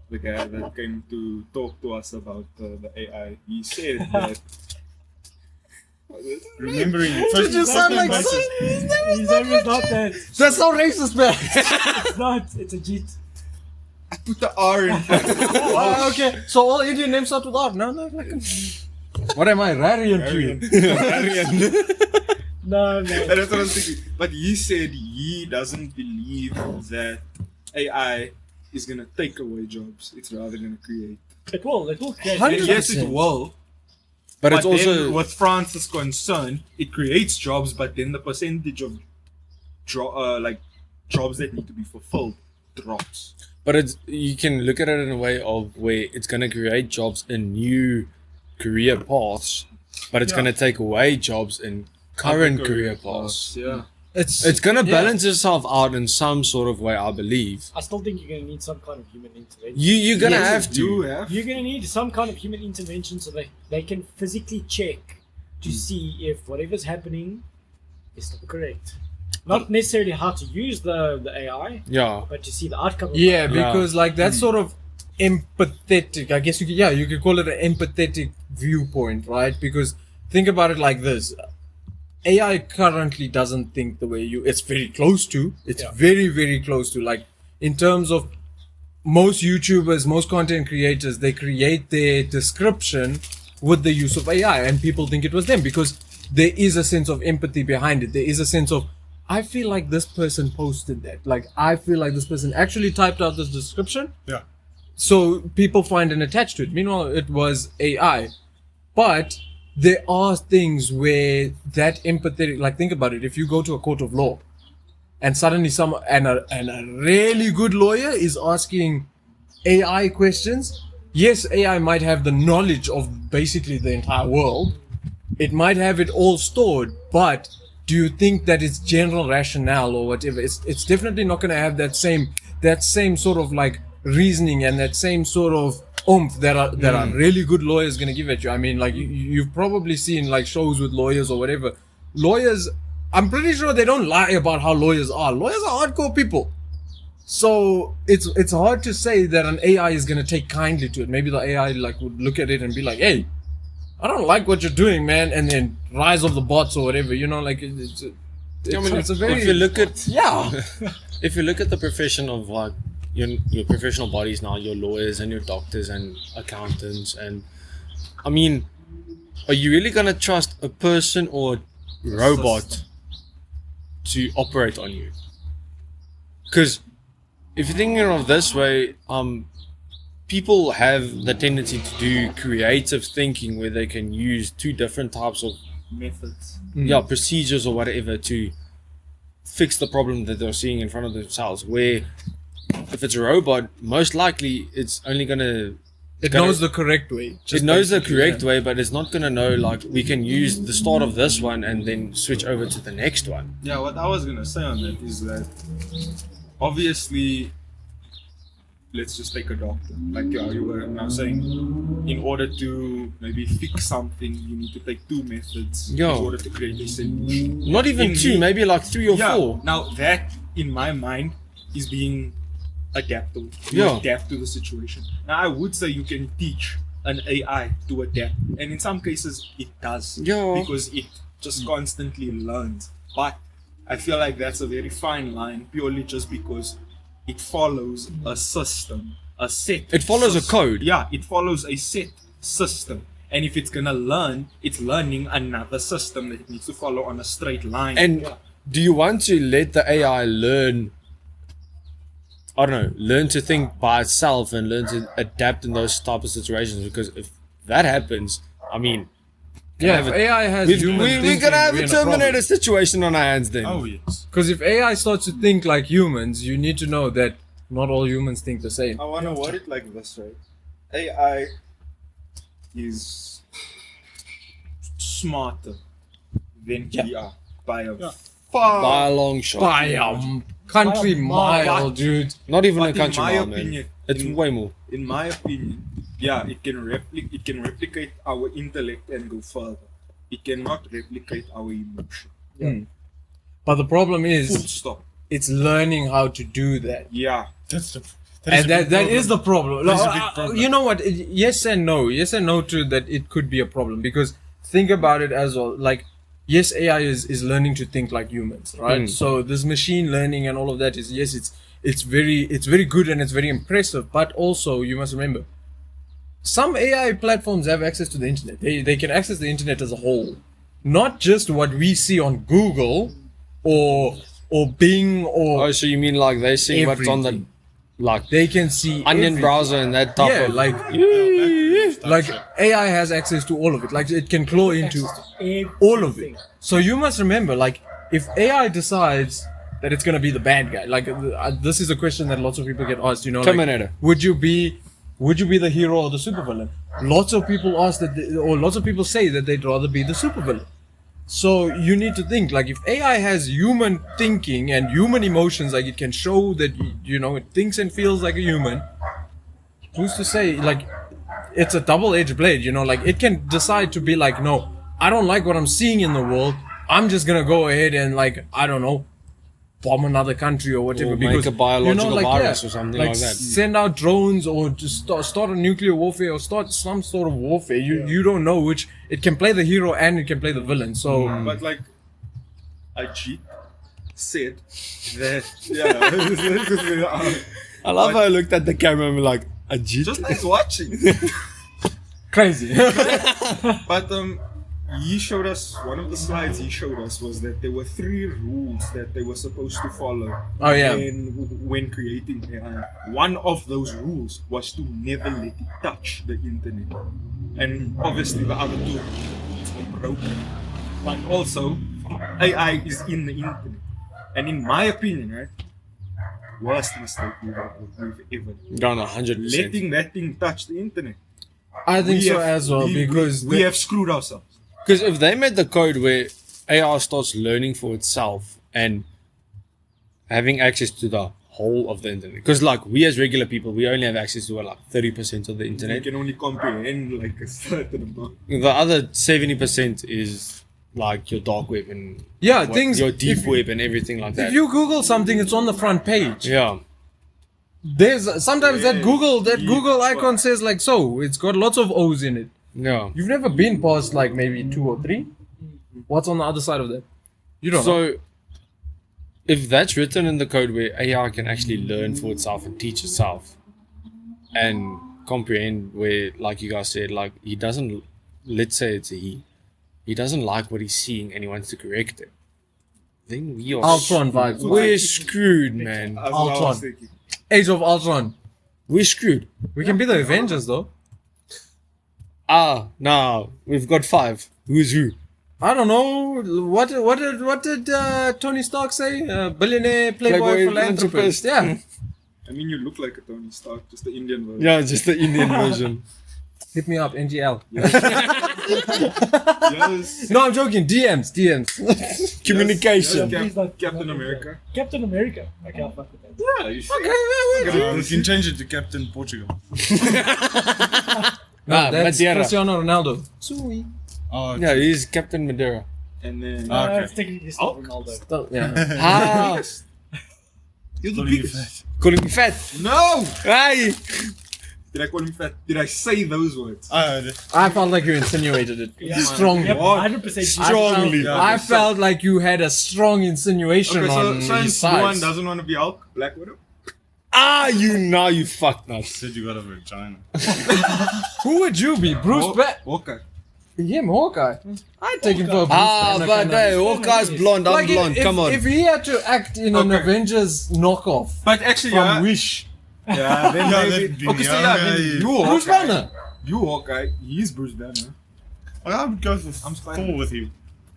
S3: the guy that came to talk to us about the AI. He said that.
S7: Remembering
S1: Did you sound like
S2: His name is not that.
S1: That's so racist, man.
S2: It's not. It's a Jeet.
S3: Put the R in front.
S1: Oh, okay. So all Indian names start with R. No. What am I? Rarian to you?
S2: No.
S3: That's what I was thinking. But he said he doesn't believe that AI is gonna take away jobs. It's rather gonna create.
S2: It will create.
S1: 100%.
S3: Yes, it will.
S6: But it's
S3: then
S6: also
S3: with France's concern, it creates jobs, but then the percentage of jobs that need to be fulfilled drops.
S6: But you can look at it in a way of where it's going to create jobs in new career paths, but it's going to take away jobs in current career paths.
S3: Yeah.
S6: It's going to balance itself out in some sort of way, I believe.
S2: I still think you're going to need some kind of human intervention.
S6: You're going to
S3: Yes,
S6: have
S3: you
S6: to.
S3: have.
S2: You're going to need some kind of human intervention so they can physically check to see if whatever's happening is still correct. Not necessarily how to use the AI,
S6: Yeah.
S2: but to see the outcome. Of
S1: Yeah,
S2: it.
S1: because like that's sort of empathetic. I guess you could call it an empathetic viewpoint, right? Because think about it like this. AI currently doesn't think the way it's very close to. It's very, very close to. Like in terms of most YouTubers, most content creators, they create their description with the use of AI and people think it was them because there is a sense of empathy behind it. There is a sense of, I feel like this person posted that. Like, I feel like this person actually typed out this description.
S7: Yeah.
S1: so people find an attached to it. Meanwhile, it was AI. But there are things where that empathetic, like think about it. If you go to a court of law and suddenly a really good lawyer is asking AI questions, yes, AI might have the knowledge of basically the entire world. It might have it all stored, but do you think that it's general rationale or whatever? It's definitely not going to have that same sort of like reasoning and that same sort of oomph that are really good lawyers going to give at you. I mean, like you've probably seen like shows with lawyers or whatever. Lawyers, I'm pretty sure they don't lie about how lawyers are. Lawyers are hardcore people. So it's hard to say that an AI is going to take kindly to it. Maybe the AI like would look at it and be like, hey, I don't like what you're doing, man, and then rise of the bots or whatever, you know, like it's a very.
S6: If you look at
S1: yeah,
S6: if you look at the profession of like your professional bodies now, your lawyers and your doctors and accountants, and I mean, are you really gonna trust a person or a robot to operate on you? Because if you're thinking of this way, people have the tendency to do creative thinking where they can use two different types of
S3: Methods.
S6: procedures or whatever to fix the problem that they're seeing in front of themselves. Where if it's a robot, most likely it's only gonna
S1: it knows the correct way.
S6: It knows the correct way, but it's not gonna know like we can use the start of this one and then switch over to the next one.
S3: Yeah, what I was gonna say on that is that obviously, let's just take a doctor. Like you were now saying, in order to maybe fix something, you need to take two methods in order to create a solution.
S6: Not even two, maybe like 3 or 4.
S3: Now that, in my mind, is being adaptable. You adapt to the situation. Now I would say you can teach an AI to adapt, and in some cases it does. Because it just constantly learns. But I feel like that's a very fine line, purely just because it follows a system, a set.
S6: It follows a code.
S3: Yeah, it follows a set system. And if it's gonna learn, it's learning another system that it needs to follow on a straight line.
S6: And do you want to let the AI learn, I don't know, learn to think by itself and learn to adapt in those type of situations? Because if that happens, I mean,
S1: if AI has human thinking,
S6: we're gonna have
S1: we're
S6: a
S1: in a problem.
S6: Terminator situation on our hands then.
S7: Oh yes.
S1: Because if AI starts to think like humans, you need to know that not all humans think the same.
S4: I want to word it like this, right? AI is
S3: smarter than we are by a
S6: By a long shot.
S1: By a country mile, dude.
S6: Not even
S3: But
S6: a country
S3: in my
S6: mile,
S3: opinion,
S6: man. It's way more.
S3: In my opinion, it can replicate our intellect and go further. It cannot replicate our emotion.
S1: But the problem
S3: Full
S1: is,
S3: stop.
S1: it's learning how to do that.
S3: Yeah.
S7: That's the.
S1: And that is the problem.
S7: That is a
S1: Like,
S7: big problem.
S1: You know what? Yes and no. Yes and no to that it could be a problem. Because think about it as well. Like, yes, AI is learning to think like humans, right? So this machine learning and all of that is, yes, it's very good and it's very impressive. But also you must remember, some AI platforms have access to the internet. They can access the internet as a whole, not just what we see on Google or Bing or.
S6: Oh, so you mean like they see what's on the
S1: Everything.
S6: like
S1: They can see
S6: onion
S1: everything.
S6: browser and that type
S1: Yeah,
S6: of
S1: like AI has access to all of it. Like it can claw into all of it. So you must remember, like if AI decides that it's gonna be the bad guy, like this is a question that lots of people get asked. You know,
S6: Terminator.
S1: like, would you be the hero or the supervillain? Lots of people ask that, or lots of people say that they'd rather be the supervillain. So you need to think, like if AI has human thinking and human emotions, like it can show that it thinks and feels like a human. Who's to say, like, it's a double-edged blade, like it can decide to be like, no, I don't like what I'm seeing in the world. I'm just gonna go ahead and, like, I don't know, bomb another country or whatever.
S6: Or
S1: because
S6: make a biological virus or something like that.
S1: Send out drones or just start a nuclear warfare or start some sort of warfare. You don't know which. It can play the hero and it can play the villain. So
S3: But like Ajit said that
S6: I love how I looked at the camera and was like, Ajit?
S3: just like watching.
S1: crazy.
S3: But he showed us, one of the slides he showed us was that there were 3 rules that they were supposed to follow
S1: Oh, yeah.
S3: when creating AI. One of those rules was to never let it touch the internet. And obviously the other 2 are broken. But also, AI is in the internet. And in my opinion, right, worst mistake we've ever done.
S6: Done 100%.
S3: Letting that thing touch the internet.
S1: I think
S3: We
S1: so
S3: have-
S1: as well,
S3: we-
S1: because
S3: we have screwed ourselves.
S6: Because if they made the code where AI starts learning for itself and having access to the whole of the internet, because like we as regular people, we only have access to what, like 30% of the
S3: You
S6: internet.
S3: can only comprehend like a certain amount.
S6: The other 70% is like your dark web and
S1: yeah, things.
S6: your deep
S1: if,
S6: web and everything like that.
S1: if you Google something, it's on the front page.
S6: Yeah.
S1: There's sometimes that
S3: Yes,
S1: Google
S3: yes,
S1: icon says like so. It's got lots of O's in it.
S6: Yeah.
S1: You've never been past like maybe 2 or 3. What's on the other side of that? You don't know.
S6: So if that's written in the code where AI can actually learn for itself and teach itself and comprehend, where like you guys said, like he doesn't, let's say it's a he doesn't like what he's seeing and he wants to correct it, then we are
S1: Ultron vibes.
S6: we're screwed, man.
S3: That's what I was
S1: Ultron.
S3: thinking.
S1: Age of Ultron.
S6: We're screwed.
S1: We can be the Avengers though.
S6: No, we've got 5. Who's who?
S1: I don't know. What did Tony Stark say? Billionaire, playboy,
S6: Playboy,
S1: philanthropist. Yeah.
S3: I mean, you look like a Tony Stark, just the Indian version.
S6: Yeah, just the Indian version.
S1: Hit me up, NGL.
S3: Yes.
S1: No, I'm joking. DMs.
S6: Communication.
S3: Yes,
S2: He's not-
S3: Captain
S2: not
S3: America.
S2: Captain America. Okay, I'll fuck with that.
S3: Yeah, you
S1: Okay, yeah,
S7: We can change it to Captain Portugal.
S1: No, that's
S6: Madeira.
S1: Cristiano Ronaldo. Sweet.
S7: Oh,
S6: Yeah, he's Captain Madeira.
S3: And then
S7: Okay.
S2: It's technically still Ronaldo.
S1: So, yeah.
S6: Ah,
S3: you're the
S7: Calling you
S3: biggest.
S7: fat.
S6: calling me fat.
S3: No!
S6: Hey.
S3: Did I call him fat? Did I say those words?
S7: I heard it.
S1: I felt like you insinuated it
S2: Yeah.
S1: strongly.
S2: Yep,
S3: What?
S2: 100%
S6: Strongly.
S7: Yeah,
S1: I felt like you had a strong insinuation
S3: Okay,
S1: on
S3: so
S1: his
S3: since one
S1: sides.
S3: doesn't want to be Hulk, Black Widow.
S6: You fuck nuts.
S7: Said you got a vagina.
S1: Who would you be? Bruce Banner?
S3: Hawkeye.
S1: Him, Hawkeye. I'd take him for a Bruce Banner
S6: But
S1: kind of-
S6: hey, Hawkeye's blonde, I'm
S1: Like
S6: blonde.
S1: if,
S6: Come on.
S1: If he had to act in an
S3: Okay.
S1: Avengers knockoff
S3: But actually,
S1: from Wish,
S3: yeah, then
S7: Yeah,
S3: maybe.
S7: that'd be
S3: Okay,
S7: me.
S3: so yeah, then
S7: Yeah,
S3: you
S1: Bruce
S3: Hawkeye.
S1: Banner.
S3: You Hawkeye. He's Bruce Banner.
S7: I would go for
S3: I'm fine.
S7: Thor with him.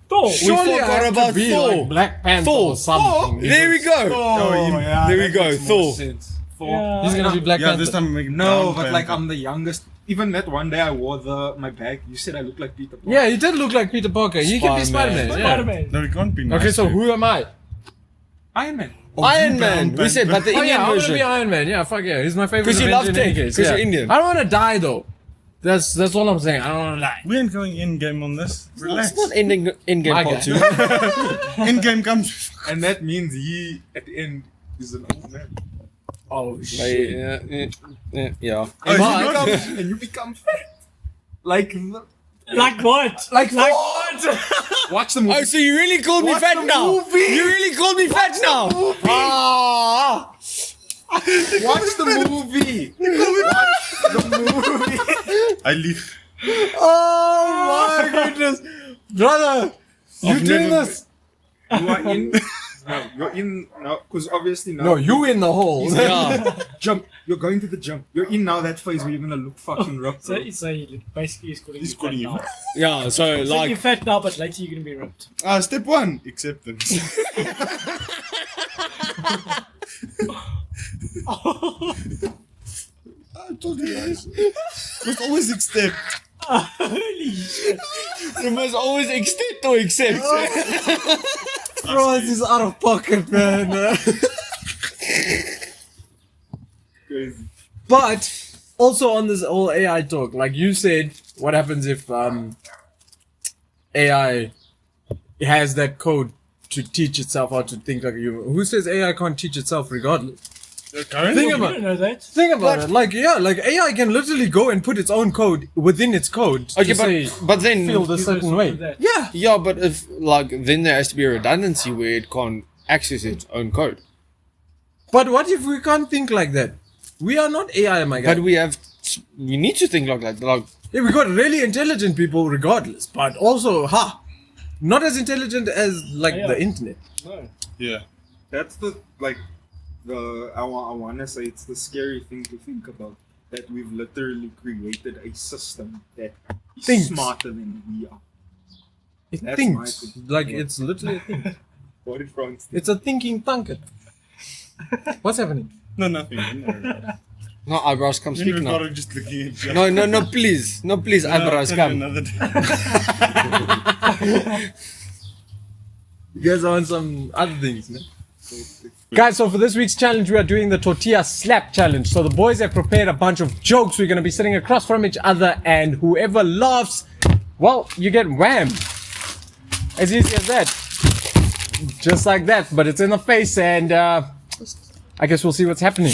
S2: Thor.
S1: Surely
S6: forgot
S1: I have
S6: about
S1: to be
S6: Thor.
S1: like Black Panther
S6: Thor.
S1: or something.
S6: There we go.
S3: Oh, yeah,
S6: There we
S3: that
S6: go,
S3: makes more
S6: Thor.
S3: sense. Thor.
S2: Yeah.
S1: He's gonna be Black
S7: Yeah,
S1: Panther.
S7: this time make him
S3: No,
S7: brown
S3: but like
S7: panther.
S3: I'm the youngest. Even that one day I wore my bag. You said I look like Peter Pan.
S1: Yeah, he did look like Peter Parker. He can be
S6: Spider-Man.
S1: Spider-Man. Yeah.
S2: Spider-Man.
S7: No, he can't be nice.
S1: Okay, so
S7: dude.
S1: who am I?
S3: Iron Man.
S6: Iron
S7: you
S6: Man.
S7: brown
S6: We said, but the
S1: Oh
S6: Indian
S1: yeah, I want to
S6: version.
S1: be Iron Man. Yeah, fuck yeah, he's my favorite.
S6: 'Cause you
S1: Avenger
S6: love
S1: in
S6: tech,
S1: any case,
S6: 'cause
S1: yeah.
S6: you're Indian.
S1: I don't want to die though. That's all I'm saying. I don't want to die.
S7: We ain't going in game on this. Relax.
S6: It's not ending in-game
S1: My
S6: part
S1: guy.
S6: 2.
S7: In game comes.
S3: And that means he, at the end, is an old man.
S1: Oh
S6: Yeah.
S3: And you become fat. Like,
S2: Like what?
S1: Like
S2: what?
S3: watch the movie.
S6: Oh, so you really called me
S3: Watch
S6: fat
S3: the
S6: now?
S3: movie.
S6: You really called me fat now? Ah.
S3: Watch the movie. Watch the movie.
S7: I leave.
S1: Oh my goodness, brother! You
S7: I've
S1: doing
S7: never-
S1: this?
S3: You are in. No, you're in now. Because obviously now.
S1: No, you in the hole.
S6: Yeah.
S3: Jump. You're going to the jump. You're in now that phase where you're gonna look fucking rough.
S2: So he basically he's calling
S7: He's
S2: you
S7: calling
S2: fat
S7: you
S2: now.
S7: fat.
S6: Yeah, so
S2: So you're
S6: like,
S2: fat now, but later you're gonna be ripped.
S7: Step 1, acceptance. I told you guys. Must always accept.
S2: Holy shit.
S6: you must always accept or accept.
S1: Bro, this is out of pocket, man.
S3: Crazy.
S1: But also on this whole AI talk, like you said, what happens if AI has that code to teach itself how to think like a human? Who says AI can't teach itself regardless?
S7: Currently,
S1: Think
S2: You
S1: about
S2: don't know that.
S1: Think about it. Like AI can literally go and put its own code within its code
S6: Okay,
S1: to say
S6: but then
S1: feel the
S2: You
S1: certain
S2: know
S1: way.
S2: that.
S1: Yeah.
S6: yeah, but if like then there has to be a redundancy where it can't access its own code.
S1: But what if we can't think like that? We are not AI, my guy.
S6: But we have we need to think like that. Like,
S1: Yeah, we got really intelligent people regardless, but also, not as intelligent as like
S2: Yeah.
S1: the internet.
S2: No.
S7: Yeah.
S3: That's the I want to say it's the scary thing to think about, that we've literally created a system that is
S1: Thinks.
S3: smarter than we are.
S1: It
S3: That's
S1: thinks
S3: my thing.
S1: like it's literally a thing.
S3: What is wrong?
S1: It's a thinking thunker. What's happening?
S7: No, nothing. No,
S6: no, eyebrows, come speak now.
S7: Ricardo just looking at you.
S6: No, please. No, please, eyebrows, come.
S7: Another day.
S1: You guys are on some other things, man. Guys, so for this week's challenge, we are doing the tortilla slap challenge. So the boys have prepared a bunch of jokes. We're going to be sitting across from each other, and whoever laughs, well, you get whammed. As easy as that. Just like that, but it's in the face, and I guess we'll see what's happening.